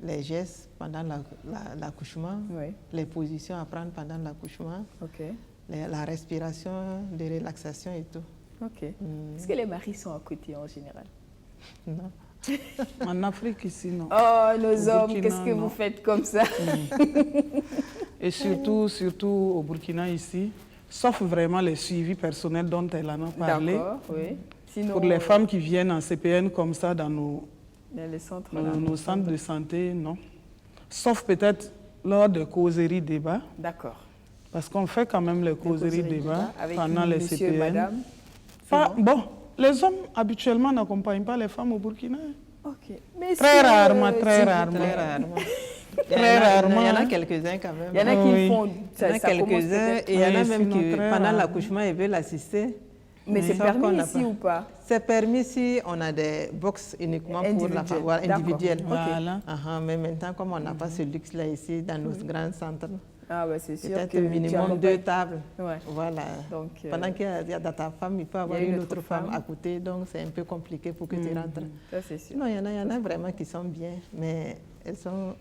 les gestes pendant l'accouchement, les positions à prendre pendant l'accouchement, la respiration, les relaxations et tout. Ok. Est-ce que les maris sont à côté en général? Non. En Afrique, ici, non. Oh, nos hommes, qu'est-ce que vous faites comme ça? Et surtout au Burkina, ici, sauf vraiment les suivis personnels dont elle en a parlé. D'accord, oui. Sinon, pour les femmes qui viennent en CPN comme ça dans nos centres de santé, non. Sauf peut-être lors de causeries débats. D'accord. Parce qu'on fait quand même les causeries débats pendant les CPN. Madame, bon, les hommes habituellement n'accompagnent pas les femmes au Burkina. Ok. Mais très rarement. Très rarement. Il y en a quelques-uns quand même. Il y en a qui font ça. Il y en a quelques-uns et il y en a même qui, pendant l'accouchement, ils veulent assister. Mais c'est permis ici ou pas? C'est permis si on a des box uniquement pour la femme individuelle. Voilà. Mais maintenant, comme on n'a pas ce luxe-là ici, dans nos grands centres, c'est sûr peut-être minimum 2 tables. Voilà. Donc, pendant qu'il y a dans ta femme, il peut y avoir une autre femme à côté, donc c'est un peu compliqué pour que tu rentres. Ça, c'est sûr. Non, il y en a vraiment qui sont bien, mais ils sont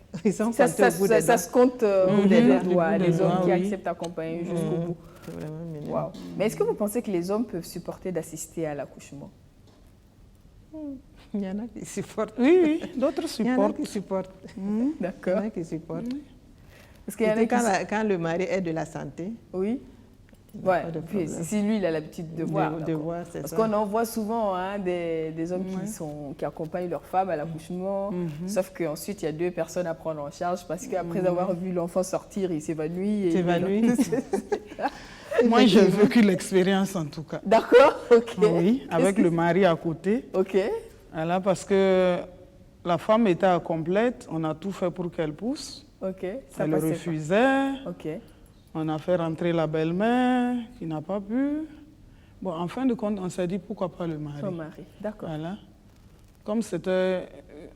ça se compte au bout des doigts, les hommes qui acceptent d'accompagner jusqu'au bout. C'est vraiment mignon. Wow. Mais est-ce que vous pensez que les hommes peuvent supporter d'assister à l'accouchement? Il y en a qui supportent. Oui, d'autres supportent. Il y en a qui supportent. D'accord. Il y en a qui supportent. Parce qu'il y en a quand le mari est de la santé. Oui. Ouais, si lui, il a l'habitude de voir. Parce qu'on en voit souvent des hommes qui accompagnent leur femme à l'accouchement, sauf qu'ensuite, il y a 2 personnes à prendre en charge parce qu'après avoir vu l'enfant sortir, il s'évanouit. Moi, j'ai vécu l'expérience en tout cas. D'accord, ok. Oui, avec le mari à côté. Ok. Voilà, parce que la femme était incomplète, on a tout fait pour qu'elle pousse. Ok. Elle refusait. Ok. On a fait rentrer la belle-mère qui n'a pas pu. Bon, en fin de compte, on s'est dit pourquoi pas le mari. Son mari, d'accord. Voilà. Comme c'était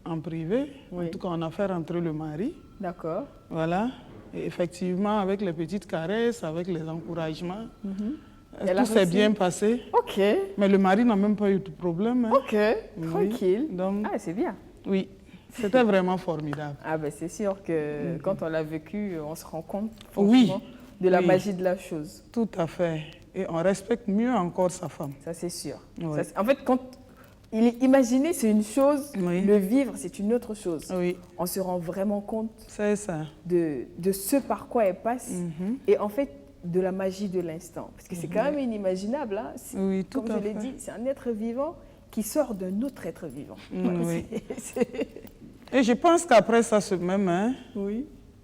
en privé, en tout cas, on a fait rentrer le mari. D'accord. Voilà. Et effectivement, avec les petites caresses, avec les encouragements, tout s'est bien passé. Ok. Mais le mari n'a même pas eu de problème. Ok, tranquille. Donc, c'est bien. Oui, c'était vraiment formidable. C'est sûr que quand on l'a vécu, on se rend compte de la magie de la chose. Tout à fait. Et on respecte mieux encore sa femme. Ça, c'est sûr. Oui. En fait, imaginer, c'est une chose, le vivre, c'est une autre chose. Oui. On se rend vraiment compte de ce par quoi elle passe et en fait, de la magie de l'instant. Parce que c'est quand même inimaginable. Hein? Oui, tout comme je l'ai dit, c'est un être vivant qui sort d'un autre être vivant. Oui. Et je pense qu'après ça,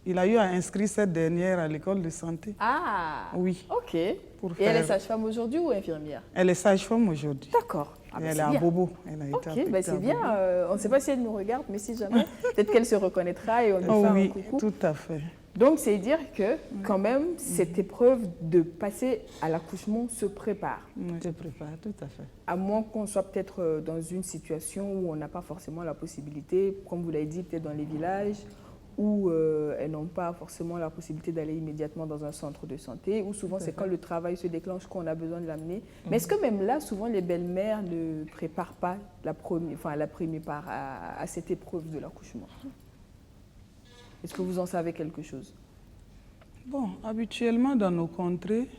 il a eu à inscrire cette dernière à l'école de santé. Ah, oui. Ok. Et elle est sage-femme aujourd'hui ou infirmière? Elle est sage-femme aujourd'hui. D'accord. Elle est à Bobo. Elle a été c'est bien. On ne sait pas si elle nous regarde, mais si jamais, peut-être qu'elle se reconnaîtra et on lui fait un coucou. Tout à fait. Donc, c'est dire que, quand même, cette épreuve de passer à l'accouchement se prépare. Se prépare, tout à fait. À moins qu'on soit peut-être dans une situation où on n'a pas forcément la possibilité, comme vous l'avez dit, peut-être dans les villages, où elles n'ont pas forcément la possibilité d'aller immédiatement dans un centre de santé, ou souvent c'est quand le travail se déclenche qu'on a besoin de l'amener. Mais est-ce que même là, souvent les belles-mères ne préparent pas la première part à cette épreuve de l'accouchement? Est-ce que vous en savez quelque chose? Bon, habituellement dans nos contrées,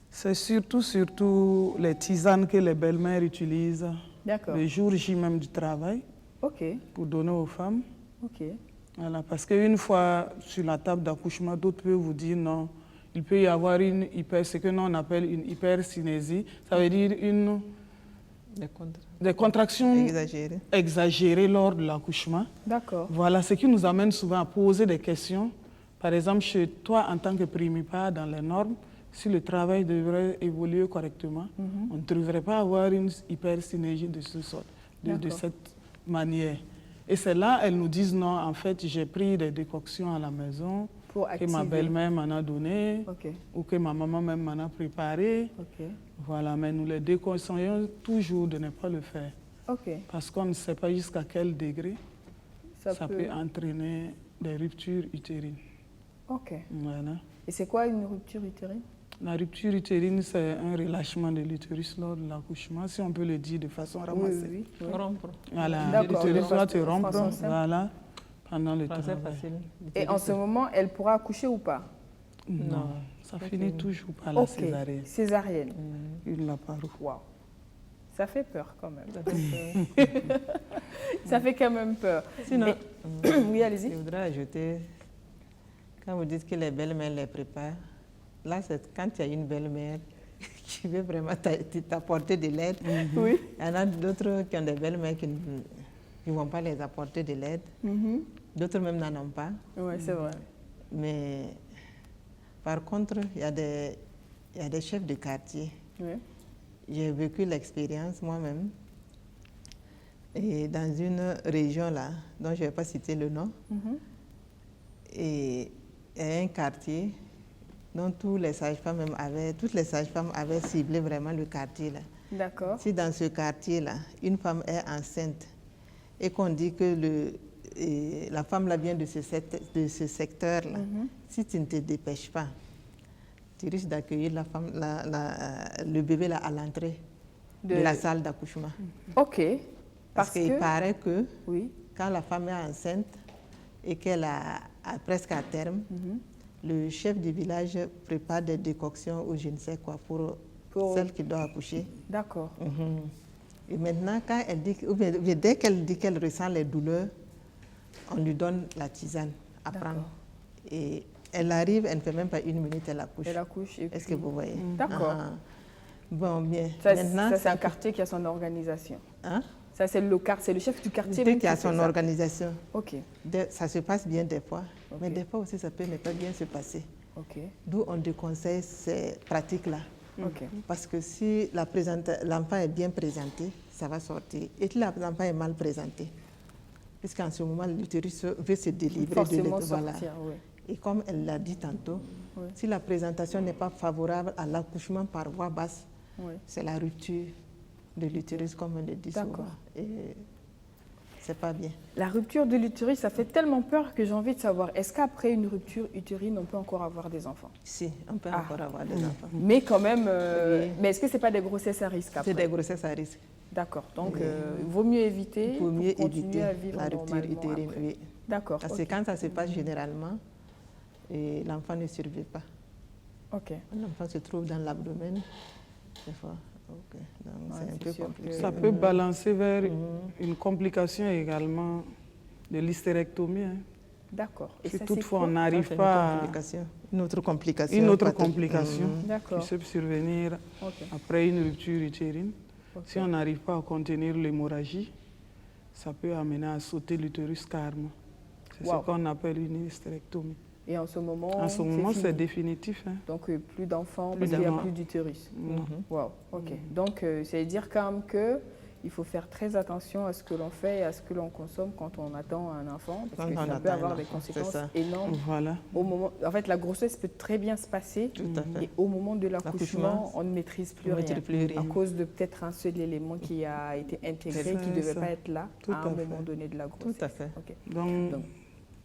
c'est surtout les tisanes que les belles-mères utilisent le jour J même du travail pour donner aux femmes. Voilà, parce qu'une fois sur la table d'accouchement, d'autres peuvent vous dire non, il peut y avoir ce que nous on appelle une hypercinésie, ça veut dire des contractions exagérées lors de l'accouchement. D'accord. Voilà, ce qui nous amène souvent à poser des questions. Par exemple, chez toi, en tant que primipare, dans les normes, si le travail devrait évoluer correctement, on ne devrait pas avoir une hypercinésie de ce sort, de cette manière. Et c'est là, elles nous disent non, en fait, j'ai pris des décoctions à la maison Pour que ma belle-mère m'en a donné, Ok. ou que ma maman même m'en a préparé. Ok. Voilà, mais nous les déconseillons toujours de ne pas le faire. Ok. Parce qu'on ne sait pas jusqu'à quel degré Ça peut entraîner des ruptures utérines. Ok. Voilà. Et c'est quoi une rupture utérine? La rupture utérine, c'est un relâchement de l'utérus lors de l'accouchement, si on peut le dire de façon ramassée. Oui. Rompre. Voilà, l'utérus doit se rompre, Français. voilà, pendant le Français travail. facile. Et en ce moment, elle pourra accoucher ou pas? Non, ça finit toujours par la césarienne. Césarienne. Une laparose. Waouh. Ça fait peur quand même. Ça fait quand même peur. Sinon, oui, allez-y. Je voudrais ajouter, quand vous dites que les belles-mères les préparent, là, c'est quand il y a une belle-mère qui veut vraiment t'apporter de l'aide. Oui. Il y en a d'autres qui ont des belles-mères qui ne vont pas les apporter de l'aide. D'autres même n'en ont pas. Oui, c'est vrai. Mais par contre, il y a des chefs de quartier. Oui. J'ai vécu l'expérience moi-même. Et dans une région là, dont je ne vais pas citer le nom, et il y a un quartier dont toutes les sages-femmes avaient ciblé vraiment le quartier là. D'accord. Si dans ce quartier là, une femme est enceinte et qu'on dit que la femme là vient de ce secteur là, si tu ne te dépêches pas, tu risques d'accueillir le bébé là à l'entrée de la salle d'accouchement. Ok. Parce qu'il paraît que oui, quand la femme est enceinte et qu'elle a presque à terme, le chef du village prépare des décoctions ou je ne sais quoi pour celle qui doit accoucher. D'accord. Et maintenant, quand elle dit, dès qu'elle dit qu'elle ressent les douleurs, on lui donne la tisane à prendre. Et elle arrive, elle ne fait même pas 1 minute, elle accouche. Elle accouche. Est-ce que vous voyez? D'accord. Bon, bien. Ça, maintenant, c'est un quartier qui a son organisation. Hein? Ça, c'est le chef du quartier qui a son organisation. Ok. Ça se passe bien des fois, mais des fois aussi, ça peut ne pas bien se passer. Ok. D'où on déconseille ces pratiques-là. Ok. Parce que si l'enfant est bien présenté, ça va sortir. Et si l'enfant est mal présenté, puisqu'en ce moment, l'utérus veut se délivrer forcément de voilà. sortir, oui. Et comme elle l'a dit tantôt, Oui. si la présentation n'est pas favorable à l'accouchement par voie basse, Oui. c'est la rupture de l'utérus, comme on le dit souvent. D'accord. Et c'est pas bien. La rupture de l'utérus, ça fait tellement peur que j'ai envie de savoir, est-ce qu'après une rupture utérine, on peut encore avoir des enfants? Si, on peut encore avoir des enfants. Mais quand même, mais est-ce que ce n'est pas des grossesses à risque après? C'est des grossesses à risque. D'accord, donc il vaut mieux éviter pour mieux continuer éviter à vivre la rupture utérine. Oui. D'accord. Parce que quand ça se passe généralement, l'enfant ne survit pas. Ok. L'enfant se trouve dans l'abdomen, des fois. Okay. Donc c'est un peu compliqué. Ça peut balancer vers une complication également de l'hystérectomie. Hein. D'accord. Si toutefois on n'arrive pas à... Une autre complication. Une autre complication qui peut survenir après une rupture utérine. Si on n'arrive pas à contenir l'hémorragie, ça peut amener à sauter l'utérus carrément. C'est ce qu'on appelle une hystérectomie. Et en ce moment, c'est définitif. Hein. Donc, plus d'enfants parce qu'il n'y a plus d'utérus. Wow. Ok. Donc, c'est dire quand même qu'il faut faire très attention à ce que l'on fait et à ce que l'on consomme quand on attend un enfant, parce que ça peut avoir des conséquences énormes. Voilà. Au moment, en fait, la grossesse peut très bien se passer, et au moment de l'accouchement, on ne maîtrise plus rien. À cause de peut-être un seul élément qui a été intégré, qui ne devait pas être là à un moment donné de la grossesse. Tout à fait. Okay. Donc,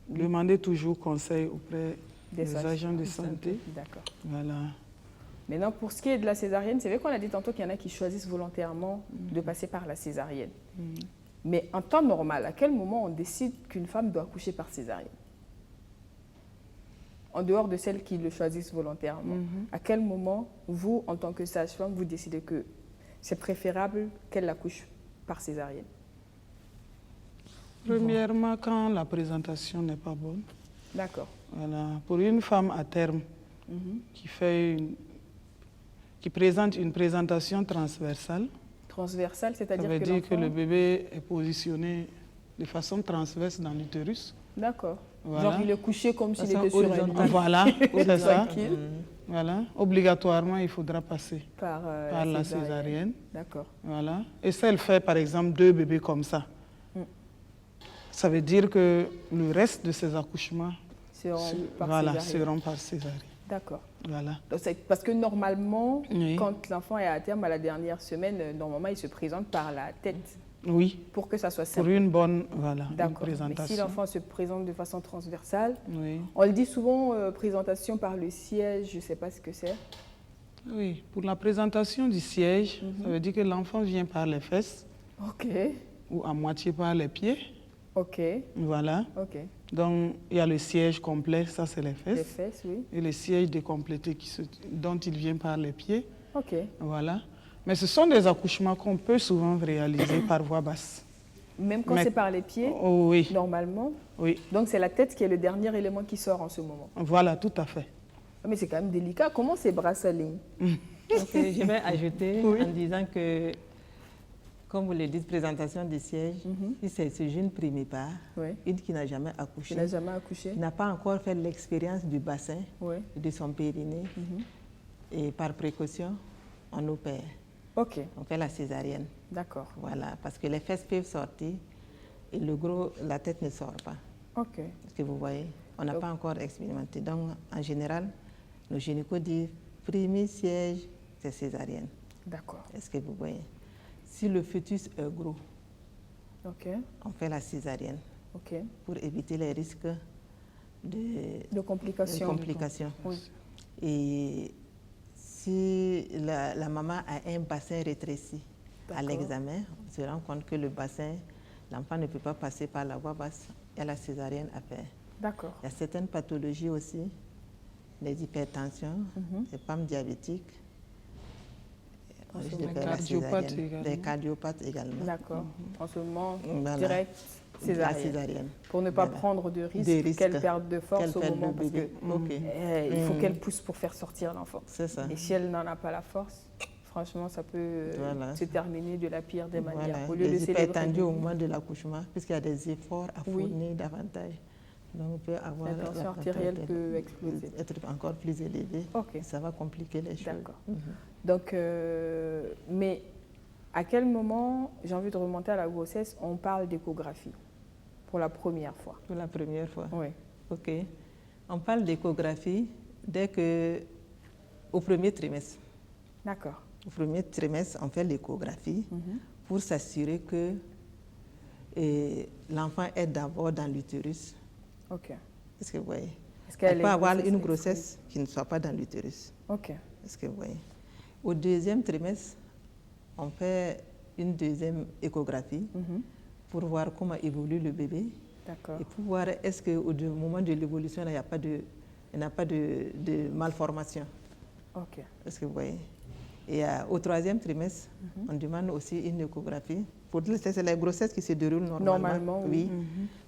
demandez toujours conseil auprès des agents de santé. D'accord. Voilà. Maintenant, pour ce qui est de la césarienne, c'est vrai qu'on a dit tantôt qu'il y en a qui choisissent volontairement de passer par la césarienne. Mais en temps normal, à quel moment on décide qu'une femme doit accoucher par césarienne? En dehors de celles qui le choisissent volontairement, à quel moment, vous, en tant que sage-femme, vous décidez que c'est préférable qu'elle accouche par césarienne? Premièrement, quand la présentation n'est pas bonne. D'accord. Voilà. Pour une femme à terme qui présente une présentation transversale. Transversale, c'est-à-dire ça veut dire que le bébé est positionné de façon transverse dans l'utérus. D'accord. Voilà. Genre il est couché comme s'il était sur un lit. Voilà, c'est ça. Voilà. Obligatoirement, il faudra passer par la césarienne. D'accord. Voilà. Et si elle fait, par exemple, 2 bébés comme ça, ça veut dire que le reste de ces accouchements seront par césarienne. D'accord. Voilà. Parce que normalement, oui. quand l'enfant est à terme à la dernière semaine, normalement, il se présente par la tête. Oui. Pour que ça soit simple. Pour une bonne présentation. Mais si l'enfant se présente de façon transversale, oui. On le dit souvent, présentation par le siège, je ne sais pas ce que c'est. Oui, pour la présentation du siège, ça veut dire que l'enfant vient par les fesses. OK. Ou à moitié par les pieds. OK. Voilà. OK. Donc, il y a le siège complet, ça c'est les fesses. Les fesses, oui. Et le siège décomplété dont il vient par les pieds. OK. Voilà. Mais ce sont des accouchements qu'on peut souvent réaliser par voie basse. Même quand c'est par les pieds, oui. Normalement. Oui. Donc c'est la tête qui est le dernier élément qui sort en ce moment. Voilà, tout à fait. Mais c'est quand même délicat. Comment c'est Brassaline? Je vais ajouter en disant que, comme vous le dites, présentation du siège, si c'est ce jeune primipare, une qui n'a jamais accouché, qui n'a pas encore fait l'expérience du bassin, de son périnée, et par précaution, on opère. OK. On fait la césarienne. D'accord. Voilà, parce que les fesses peuvent sortir et la tête ne sort pas. OK. Est-ce que vous voyez? On n'a pas encore expérimenté. Donc, en général, nos gynécos disent premier siège, c'est césarienne. D'accord. Est-ce que vous voyez? Si le fœtus est gros, on fait la césarienne pour éviter les risques de complications. Oui. Et si la maman a un bassin rétréci à l'examen, on se rend compte que le bassin, l'enfant ne peut pas passer par la voie basse, il y a la césarienne à faire. D'accord. Il y a certaines pathologies aussi, les hypertensions, les femmes diabétiques, les cardiopathes également. D'accord. En ce moment, direct, césarienne. Pour ne pas prendre de risques, qu'elle perde de force au moment, parce que il faut qu'elle pousse pour faire sortir l'enfant. C'est ça. Et si elle n'en a pas la force, franchement, ça peut se terminer de la pire des manières. Au lieu les hypertendus au moment de l'accouchement, puisqu'il y a des efforts à fournir davantage. Donc, on peut avoir la tension artérielle peut exploser. Être encore plus élevée. Ça va compliquer les choses. D'accord. Donc, mais à quel moment, j'ai envie de remonter à la grossesse, on parle d'échographie pour la première fois? Pour la première fois? Oui. OK. On parle d'échographie au premier trimestre. D'accord. Au premier trimestre, on fait l'échographie pour s'assurer que l'enfant est d'abord dans l'utérus. OK. Est-ce que vous voyez? Elle peut avoir une grossesse qui ne soit pas dans l'utérus. OK. Est-ce que vous voyez? Au deuxième trimestre, on fait une deuxième échographie pour voir comment évolue le bébé. D'accord. Et pour voir est-ce qu'au moment de l'évolution, il n'y a pas de malformation. OK. Est-ce que vous voyez? Et au troisième trimestre, on demande aussi une échographie. C'est la grossesse qui se déroule normalement. Oui.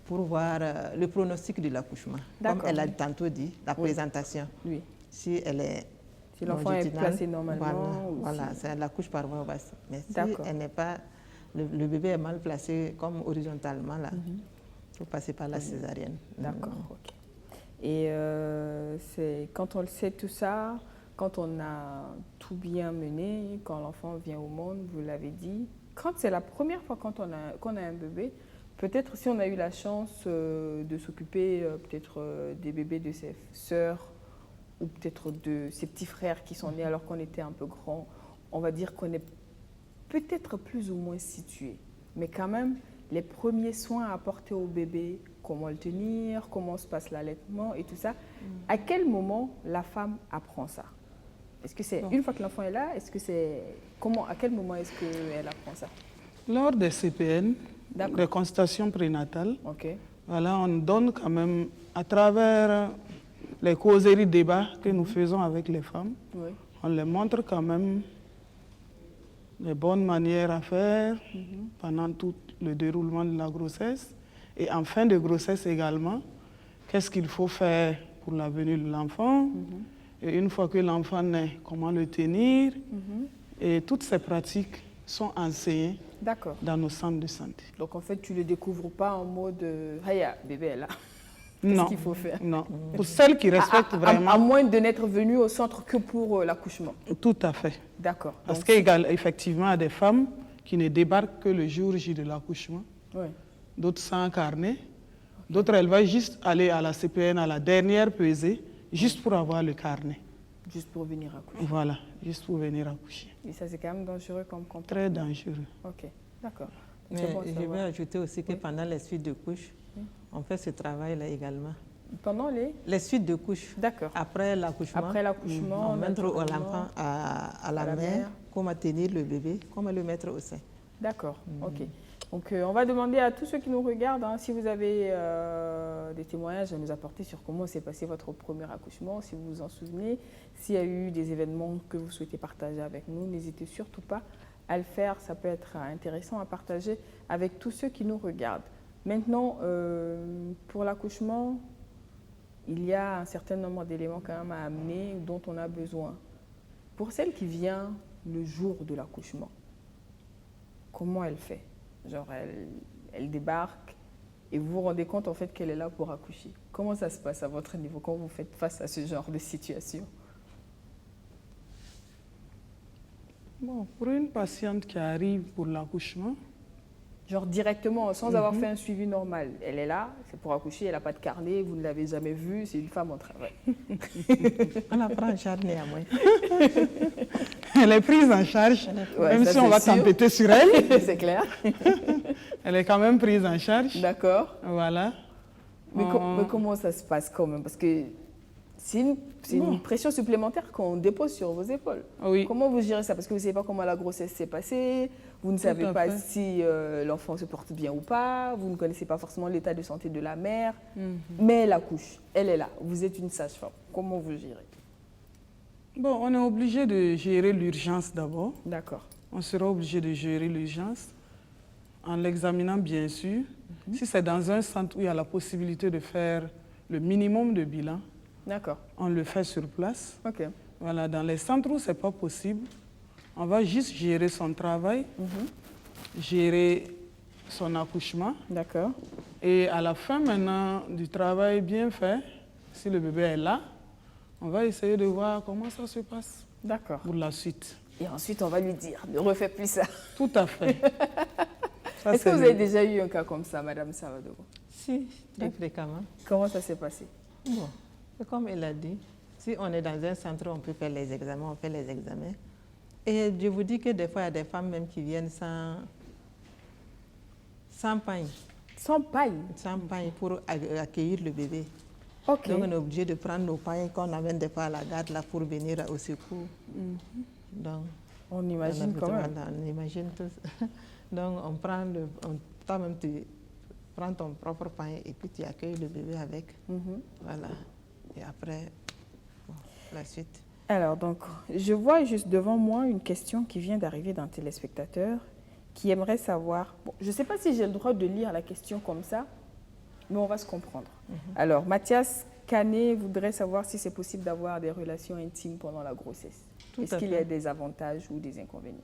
Pour voir le pronostic de l'accouchement. Comme elle a tantôt dit, la présentation. Oui. Si l'enfant est placé normalement. Voilà, c'est la couche par voie basse. Mais si elle n'est pas, le bébé est mal placé comme horizontalement, là, il faut passer par la césarienne. D'accord, OK. Et quand on le sait tout ça, quand on a tout bien mené, quand l'enfant vient au monde, vous l'avez dit, quand c'est la première fois qu'on a un bébé, peut-être si on a eu la chance de s'occuper peut-être des bébés de ses sœurs ou peut-être de ses petits frères qui sont nés alors qu'on était un peu grand, on va dire qu'on est peut-être plus ou moins situé. Mais quand même, les premiers soins à apporter au bébé, comment le tenir, comment se passe l'allaitement et tout ça, à quel moment la femme apprend ça? Est-ce que c'est une fois que l'enfant est là? Est-ce que c'est à quel moment est-ce qu'elle apprend ça? Lors des CPN, des consultations prénatales, voilà, on donne quand même, à travers les causeries débats que nous faisons avec les femmes, on les montre quand même les bonnes manières à faire pendant tout le déroulement de la grossesse. Et en fin de grossesse également, qu'est-ce qu'il faut faire pour la venue de l'enfant. Et une fois que l'enfant naît, comment le tenir. Et toutes ces pratiques sont enseignées dans nos centres de santé. Donc en fait, tu ne le découvres pas en mode « Haya, bébé est là ». Qu'est-ce qu'il faut faire? Non. Pour celles qui respectent vraiment... À moins de n'être venue au centre que pour l'accouchement. Tout à fait. D'accord. Parce qu'effectivement, il y a des femmes qui ne débarquent que le jour J de l'accouchement. D'autres sans carnet. D'autres, elle va juste aller à la CPN à la dernière pesée, juste pour avoir le carnet. Juste pour venir accoucher. Voilà, juste pour venir accoucher. Et ça, c'est quand même dangereux comme comportement. Très dangereux. Ok, d'accord. Mais je vais ajouter aussi que pendant les suites de couches, on fait ce travail-là également. Pendant les suites de couches. D'accord. Après l'accouchement, on met l'enfant à la mère, comment tenir le bébé, comment le mettre au sein. D'accord, ok. Donc, on va demander à tous ceux qui nous regardent, hein, si vous avez des témoignages à nous apporter sur comment s'est passé votre premier accouchement, si vous vous en souvenez, s'il y a eu des événements que vous souhaitez partager avec nous, n'hésitez surtout pas à le faire. Ça peut être intéressant à partager avec tous ceux qui nous regardent. Maintenant, pour l'accouchement, il y a un certain nombre d'éléments quand même à amener dont on a besoin. Pour celle qui vient le jour de l'accouchement, comment elle fait? Genre, elle débarque et vous vous rendez compte en fait qu'elle est là pour accoucher. Comment ça se passe à votre niveau quand vous faites face à ce genre de situation? Bon, pour une patiente qui arrive pour l'accouchement, genre directement, sans avoir fait un suivi normal. Elle est là, c'est pour accoucher, elle n'a pas de carnet, vous ne l'avez jamais vue, c'est une femme en travail. On la prend en charge néanmoins. Elle est prise en charge, même si on va s'embêter sur elle. C'est clair. Elle est quand même prise en charge. D'accord. Voilà. Mais comment ça se passe quand même? Parce que c'est une pression supplémentaire qu'on dépose sur vos épaules. Oui. Comment vous gérez ça? Parce que vous ne savez pas comment la grossesse s'est passée, vous ne savez pas si l'enfant se porte bien ou pas, vous ne connaissez pas forcément l'état de santé de la mère, mais elle accouche, elle est là, vous êtes une sage-femme. Comment vous gérez? Bon, on est obligé de gérer l'urgence d'abord. D'accord. On sera obligé de gérer l'urgence en l'examinant bien sûr. Si c'est dans un centre où il y a la possibilité de faire le minimum de bilan, on le fait sur place. Ok. Voilà, dans les centres où ce n'est pas possible, on va juste gérer son travail, gérer son accouchement. D'accord. Et à la fin maintenant du travail bien fait, si le bébé est là, on va essayer de voir comment ça se passe. D'accord. Pour la suite. Et ensuite, on va lui dire, ne refais plus ça. Tout à fait. Est-ce que vous avez déjà eu un cas comme ça, Madame Savadogo? Si, très fréquemment. Comment ça s'est passé? Bon, comme elle a dit, si on est dans un centre, on peut faire les examens, on fait les examens. Et je vous dis que des fois, il y a des femmes même qui viennent sans paille. Sans paille? Sans paille pour accueillir le bébé. Okay. Donc, on est obligé de prendre nos pailles qu'on amène des fois à la garde là, pour venir au secours. Donc, on imagine quand même. On imagine tous. Donc, toi-même, tu prends ton propre pain et puis tu accueilles le bébé avec. Voilà. Et après, bon, la suite. Alors, donc, je vois juste devant moi une question qui vient d'arriver d'un téléspectateur qui aimerait savoir... Bon, je ne sais pas si j'ai le droit de lire la question comme ça, mais on va se comprendre. Alors, Mathias Canet voudrait savoir si c'est possible d'avoir des relations intimes pendant la grossesse. Est-ce qu'il y a des avantages ou des inconvénients?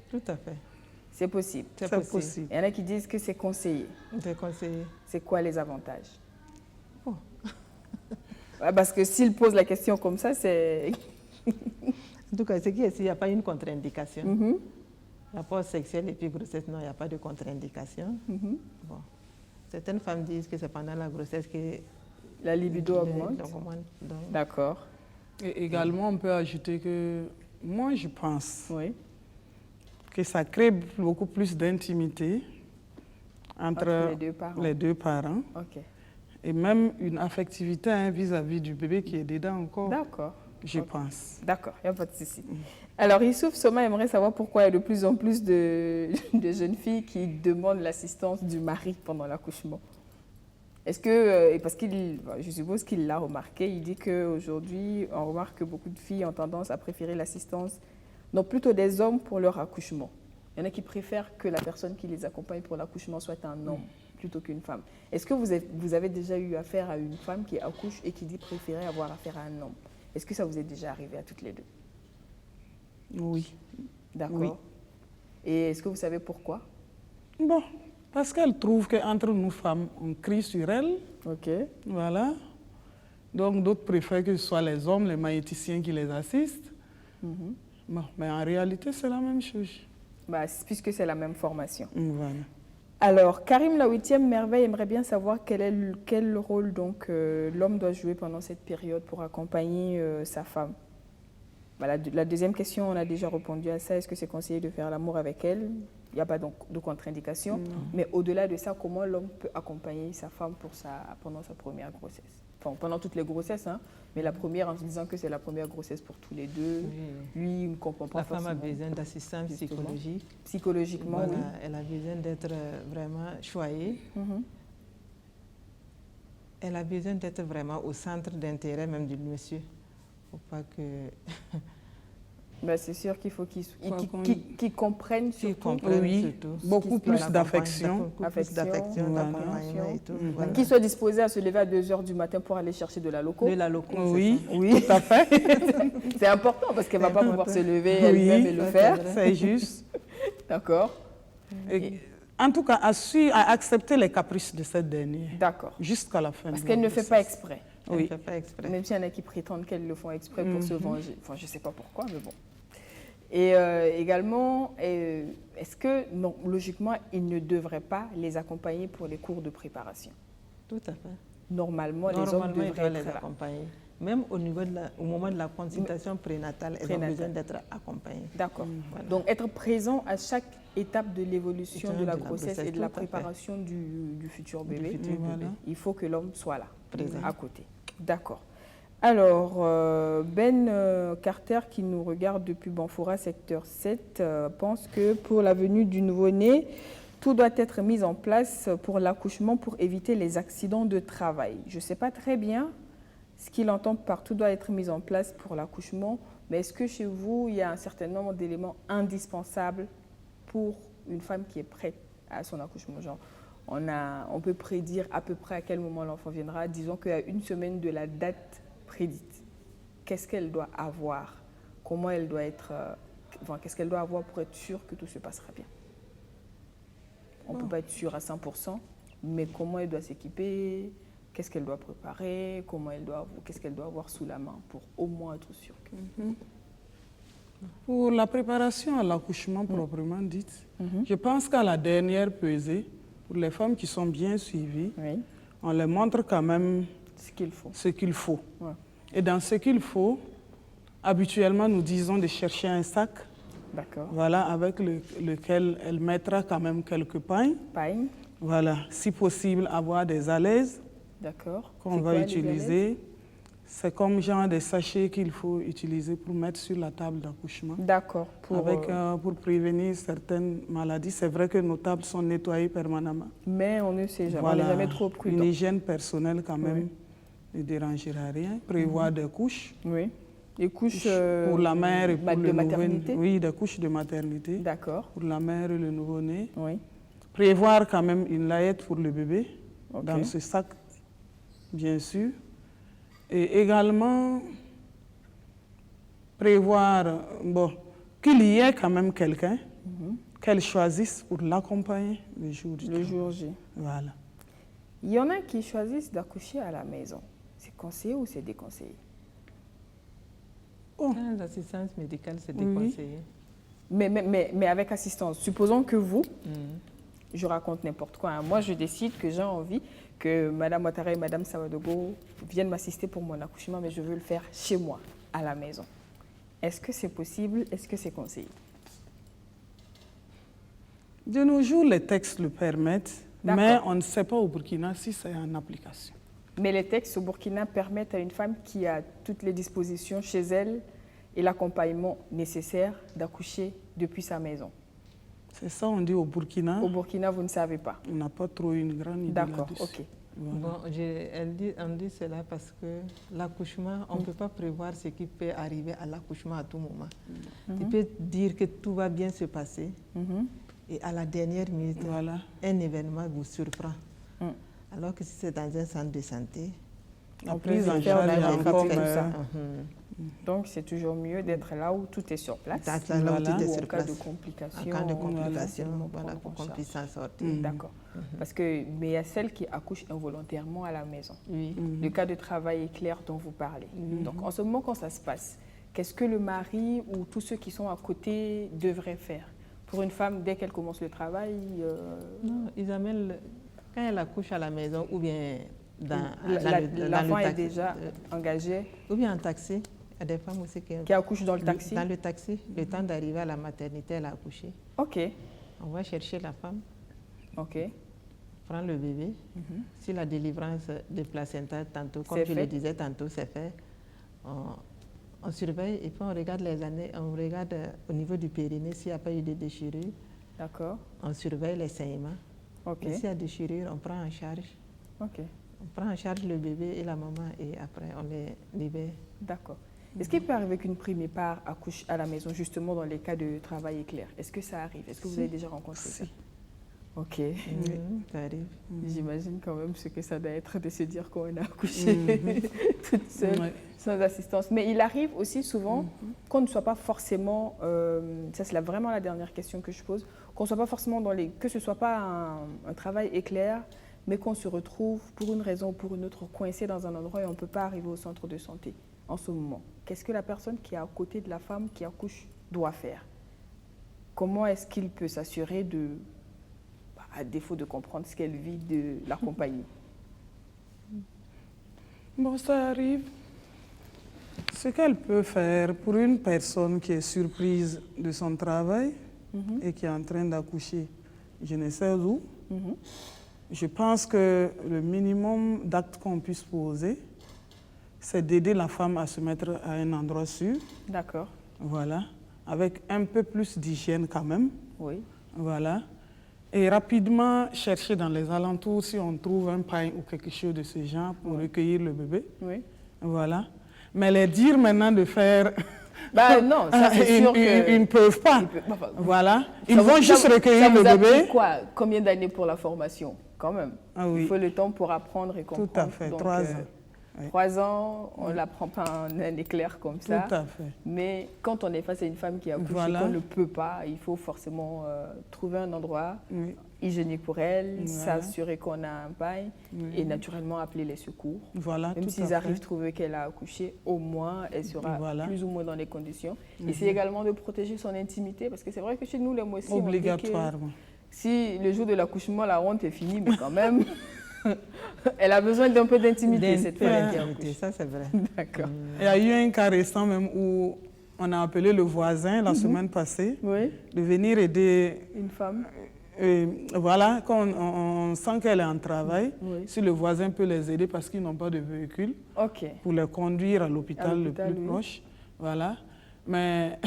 Tout à fait. C'est possible. C'est possible. Il y en a qui disent que c'est conseillé. C'est conseillé. C'est quoi les avantages? Oh. Ouais, parce que s'il pose la question comme ça, c'est... En tout cas, c'est qu'il n'y a pas une contre-indication. Rapport sexuel et puis grossesse, non, il n'y a pas de contre-indication. Bon. Certaines femmes disent que c'est pendant la grossesse que la libido augmente. D'accord. Et également, on peut ajouter que moi, je pense que ça crée beaucoup plus d'intimité entre les deux parents. Okay. Et même une affectivité vis-à-vis du bébé qui est dedans encore. D'accord. Je pense. D'accord, il n'y a pas de souci. Alors, Youssouf Soma aimerait savoir pourquoi il y a de plus en plus de jeunes filles qui demandent l'assistance du mari pendant l'accouchement. Est-ce que, parce qu'il, je suppose qu'il l'a remarqué, il dit qu'aujourd'hui, on remarque que beaucoup de filles ont tendance à préférer l'assistance, non plutôt des hommes pour leur accouchement. Il y en a qui préfèrent que la personne qui les accompagne pour l'accouchement soit un homme plutôt qu'une femme. Est-ce que vous avez déjà eu affaire à une femme qui accouche et qui dit préférer avoir affaire à un homme? Est-ce que ça vous est déjà arrivé à toutes les deux? Oui. D'accord. Oui. Et est-ce que vous savez pourquoi? Bon, parce qu'elle trouve qu'entre nous femmes, on crie sur elle. Ok. Voilà. Donc d'autres préfèrent que ce soit les hommes, les magnéticiens qui les assistent. Bon, mais en réalité, c'est la même chose. Bah, puisque c'est la même formation. Voilà. Alors, Karim, la 8e merveille, aimerait bien savoir quel rôle donc l'homme doit jouer pendant cette période pour accompagner sa femme. Voilà, la deuxième question, on a déjà répondu à ça. Est-ce que c'est conseillé de faire l'amour avec elle? Il n'y a pas donc de contre-indication. Mais au-delà de ça, comment l'homme peut accompagner sa femme pendant sa première grossesse? Enfin, pendant toutes les grossesses, hein, mais la première en se disant que c'est la première grossesse pour tous les deux. Oui. Lui, il ne comprend pas forcément. La femme a besoin d'assistance psychologique. Psychologiquement, voilà, oui. Elle a besoin d'être vraiment choyée. Elle a besoin d'être vraiment au centre d'intérêt même du monsieur. Il ne faut pas que... Ben, c'est sûr qu'il faut qu'ils comprennent surtout. Beaucoup plus d'affection. D'accompagnement et tout. Voilà. Qu'ils soient disposés à se lever à 2 h du matin pour aller chercher de la loco. De la loco, oui, tout à fait. C'est important parce qu'elle ne va pas pouvoir se lever elle-même et le faire. C'est juste. D'accord. En tout cas, à accepter les caprices de cette dernière. D'accord. Jusqu'à la fin. Parce qu'elle ne fait pas exprès. Oui. Elle ne fait pas exprès. Même s'il y en a qui prétendent qu'elles le font exprès pour se venger. Enfin, je ne sais pas pourquoi, mais bon. Et également, est-ce que, non, logiquement, il ne devrait pas les accompagner pour les cours de préparation? Tout à fait. Normalement, les hommes devraient les accompagner. Même au moment de la consultation prénatale, elles ont besoin d'être accompagnées. D'accord. Voilà. Donc, être présent à chaque étape de l'évolution de la grossesse et de la préparation du futur bébé. Il faut que l'homme soit là, présent, à côté. D'accord. Alors, Ben Carter, qui nous regarde depuis Banfoura, secteur 7, pense que pour la venue du nouveau-né, tout doit être mis en place pour l'accouchement pour éviter les accidents de travail. Je ne sais pas très bien ce qu'il entend par tout doit être mis en place pour l'accouchement, mais est-ce que chez vous, il y a un certain nombre d'éléments indispensables pour une femme qui est prête à son accouchement? Genre, on peut prédire à peu près à quel moment l'enfant viendra. Disons qu'à 1 semaine de la date prédite, qu'est-ce qu'elle doit avoir? Comment elle doit être... qu'est-ce qu'elle doit avoir pour être sûre que tout se passera bien? On ne peut pas être sûr à 100%, mais comment elle doit s'équiper? Qu'est-ce qu'elle doit préparer? Qu'est-ce qu'elle doit avoir sous la main pour au moins être sûre que... Pour la préparation à l'accouchement proprement dite, je pense qu'à la dernière pesée, pour les femmes qui sont bien suivies, on leur montre quand même ce qu'il faut. Ouais. Et dans ce qu'il faut, habituellement, nous disons de chercher un sac, voilà, avec lequel elle mettra quand même quelques pailles. Voilà, si possible, avoir des alaises qu'on va utiliser. C'est comme genre des sachets qu'il faut utiliser pour mettre sur la table d'accouchement. D'accord. Pour prévenir certaines maladies. C'est vrai que nos tables sont nettoyées permanemment. Mais on ne sait jamais, voilà, on n'est jamais trop prudent. Une hygiène personnelle quand même ne dérangera rien. Prévoir des couches. Oui. Des couches pour la mère et pour le maternité. Oui, des couches de maternité. D'accord. Pour la mère et le nouveau-né. Oui. Prévoir quand même une layette pour le bébé dans ce sac, bien sûr. Et également prévoir qu'il y ait quand même quelqu'un qu'elle choisisse pour l'accompagner le jour du jour J. Voilà. Il y en a qui choisissent d'accoucher à la maison. C'est conseillé ou c'est déconseillé? L'assistance médicale, c'est déconseillé. Mais avec assistance. Supposons que vous, je raconte n'importe quoi, hein. Moi je décide que j'ai envie que Mme Ouattara et Mme Sawadogo viennent m'assister pour mon accouchement, mais je veux le faire chez moi, à la maison. Est-ce que c'est possible? Est-ce que c'est conseillé? De nos jours, les textes le permettent, mais on ne sait pas au Burkina si c'est en application. Mais les textes au Burkina permettent à une femme qui a toutes les dispositions chez elle et l'accompagnement nécessaire d'accoucher depuis sa maison. C'est ça, on dit au Burkina. Au Burkina, vous ne savez pas. On n'a pas trop une grande idée. D'accord, ok. Voilà. Bon, on dit cela parce que l'accouchement, on ne peut pas prévoir ce qui peut arriver à l'accouchement à tout moment. Tu peux dire que tout va bien se passer et à la dernière minute, un événement vous surprend. Alors que si c'est dans un centre de santé, la prise en charge tout ça. Donc, c'est toujours mieux d'être là où tout est sur place. Là où tout est sur place. En cas de complications. En cas de complications, pour qu'on puisse s'en sortir. D'accord. Mais il y a celles qui accouchent involontairement à la maison. Le cas de travail est clair dont vous parlez. Donc, en ce moment, quand ça se passe, qu'est-ce que le mari ou tous ceux qui sont à côté devraient faire? Pour une femme, dès qu'elle commence le travail... Non, ils amènent, quand elle accouche à la maison ou bien l'enfant est déjà engagé. Ou bien en taxi. Il y a des femmes aussi qui accouchent dans le taxi. Dans le taxi, le temps d'arriver à la maternité, elle a accouché. Ok. On va chercher la femme. Ok. Prendre le bébé. Si la délivrance de placenta, tantôt, comme je le disais tantôt, c'est fait, on surveille et puis on regarde les années, on regarde au niveau du périnée s'il n'y a pas eu de déchirure. D'accord. On surveille les saignements. Ok. Et s'il y a déchirure, on prend en charge. Ok. On prend en charge le bébé et la maman et après on les libère. D'accord. Est-ce qu'il peut arriver qu'une première part accouche à la maison, justement dans les cas de travail éclair? Est-ce que ça arrive? Est-ce que vous avez déjà rencontré ça? Ok. Ça arrive. J'imagine quand même ce que ça doit être de se dire qu'on a accouché toute seule, sans assistance. Mais il arrive aussi souvent qu'on ne soit pas forcément, ça c'est vraiment la dernière question que je pose, qu'on ne soit pas forcément que ce ne soit pas un travail éclair, mais qu'on se retrouve pour une raison ou pour une autre coincé dans un endroit et on ne peut pas arriver au centre de santé en ce moment. Qu'est-ce que la personne qui est à côté de la femme qui accouche doit faire? Comment est-ce qu'il peut s'assurer de, à défaut de comprendre ce qu'elle vit, de l'accompagner? Bon, ça arrive. Ce qu'elle peut faire pour une personne qui est surprise de son travail et qui est en train d'accoucher, je ne sais où, je pense que le minimum d'actes qu'on puisse poser, c'est d'aider la femme à se mettre à un endroit sûr. D'accord. Voilà. Avec un peu plus d'hygiène quand même. Oui. Voilà. Et rapidement chercher dans les alentours si on trouve un pain ou quelque chose de ce genre pour recueillir le bébé. Oui. Voilà. Mais les dire maintenant de faire... Bah non, ça c'est sûr ils ne peuvent pas. Voilà. Ils vont juste recueillir le bébé. Ça vous a pris quoi? Combien d'années pour la formation? Quand même. Ah oui. Il faut le temps pour apprendre et comprendre. Tout à fait, 3 ans. 3 ans, on ne l'apprend pas en un éclair comme ça. Tout à fait. Mais quand on est face à une femme qui a accouché, qu'on ne peut pas, il faut forcément trouver un endroit hygiénique pour elle, s'assurer qu'on a un bail et naturellement appeler les secours. Voilà, même s'ils arrivent à trouver qu'elle a accouché, au moins elle sera plus ou moins dans les conditions. Essayer également de protéger son intimité parce que c'est vrai que chez nous, les mois-ci, obligatoirement. Si le jour de l'accouchement, la honte est finie, mais quand même... Elle a besoin d'un peu d'intimité, cette femme qui a accouché. Ça, c'est vrai. D'accord. Il y a eu un cas récent même où on a appelé le voisin la semaine passée de venir aider une femme. Voilà, quand on sent qu'elle est en travail, si le voisin peut les aider parce qu'ils n'ont pas de véhicule pour les conduire à l'hôpital le plus proche. Voilà. Mais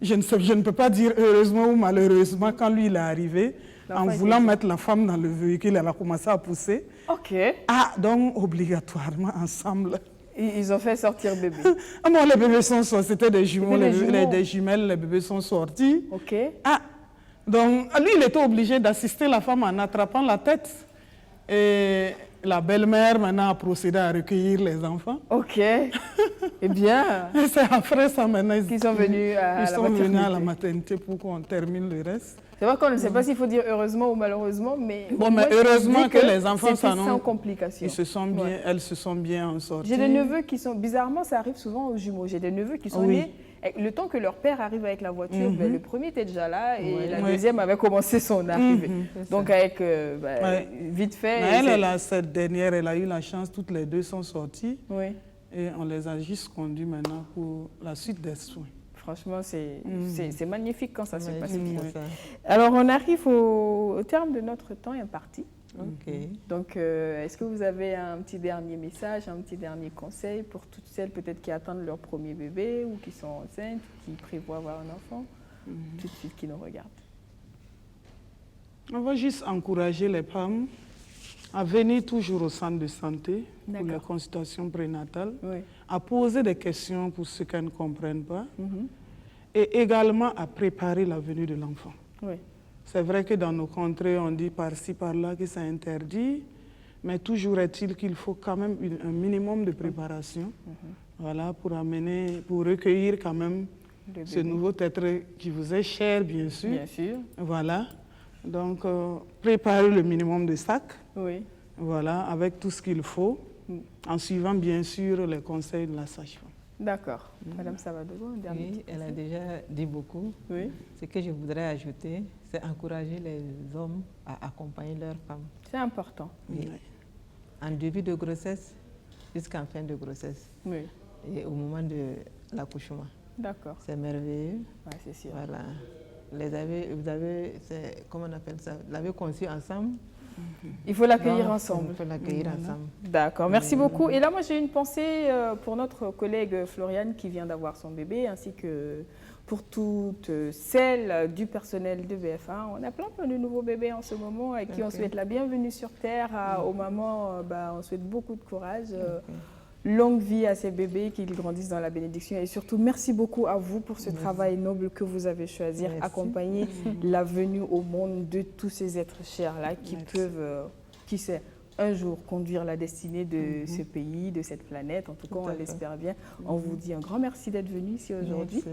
je ne peux pas dire heureusement ou malheureusement quand lui il est arrivé. En voulant mettre la femme dans le véhicule, elle a commencé à pousser. Ok. Ah, donc obligatoirement ensemble. Ils ont fait sortir bébé. Ah bon, les bébés sont sortis, c'était des jumeaux, des jumelles, les bébés sont sortis. Ok. Ah, donc lui, il était obligé d'assister la femme en attrapant la tête. Et la belle-mère maintenant a procédé à recueillir les enfants. Ok. Eh bien. C'est après ça maintenant qu'ils sont venus à la maternité pour qu'on termine le reste. C'est vrai qu'on ne sait pas s'il faut dire heureusement ou malheureusement, mais... Bon, mais heureusement que les enfants sans complications. Elles se sont bien sorties. J'ai des neveux qui sont... Bizarrement, ça arrive souvent aux jumeaux. J'ai des neveux qui sont nés... Le temps que leur père arrive avec la voiture, le premier était déjà là et la deuxième avait commencé son arrivée. Donc avec vite fait... Mais cette dernière, elle a eu la chance, toutes les deux sont sorties. Et on les a juste conduits maintenant pour la suite des soins. Franchement, c'est magnifique quand ça se passe bien. Alors, on arrive au terme de notre temps imparti. Donc, est-ce que vous avez un petit dernier message, un petit dernier conseil pour toutes celles peut-être qui attendent leur premier bébé ou qui sont enceintes, qui prévoient avoir un enfant, tout de suite qui nous regardent? On va juste encourager les femmes à venir toujours au centre de santé pour les consultations prénatales, à poser des questions pour ceux qu'elles ne comprennent pas et également à préparer la venue de l'enfant. C'est vrai que dans nos contrées, on dit par-ci, par-là que c'est interdit, mais toujours est-il qu'il faut quand même un minimum de préparation voilà, pour recueillir quand même ce nouveau être qui vous est cher, bien sûr. Bien sûr. Voilà. Donc, préparer le minimum de sacs. Voilà, avec tout ce qu'il faut, en suivant bien sûr les conseils de la sage-femme. D'accord. Madame Savadogo, elle a déjà dit beaucoup. Ce que je voudrais ajouter, c'est encourager les hommes à accompagner leurs femmes. C'est important. Oui. En début de grossesse jusqu'en fin de grossesse. Oui. Et au moment de l'accouchement. D'accord. C'est merveilleux. Oui, c'est sûr. Voilà. Vous avez, comment on appelle ça? Vous l'avez conçu ensemble. Il faut l'accueillir ensemble. Il faut l'accueillir ensemble. D'accord, merci beaucoup. Et là, moi, j'ai une pensée pour notre collègue Floriane qui vient d'avoir son bébé, ainsi que pour toutes celles du personnel de BF1. On a plein de nouveaux bébés en ce moment à qui on souhaite la bienvenue sur Terre. Aux mamans, on souhaite beaucoup de courage. Longue vie à ces bébés, qu'ils grandissent dans la bénédiction. Et surtout, merci beaucoup à vous pour ce travail noble que vous avez choisi, accompagner la venue au monde de tous ces êtres chers-là qui peuvent, qui sait, un jour conduire la destinée de ce pays, de cette planète. En tout cas, on l'espère bien. On vous dit un grand merci d'être venu ici aujourd'hui.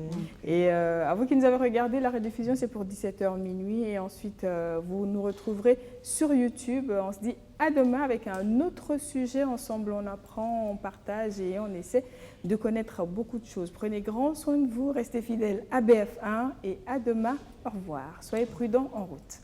Et à vous qui nous avez regardé, la rediffusion, c'est pour 17h minuit. Et ensuite, vous nous retrouverez sur YouTube. On se dit à demain avec un autre sujet. Ensemble, on apprend, on partage et on essaie de connaître beaucoup de choses. Prenez grand soin de vous, restez fidèles à BF1 et à demain. Au revoir. Soyez prudents en route.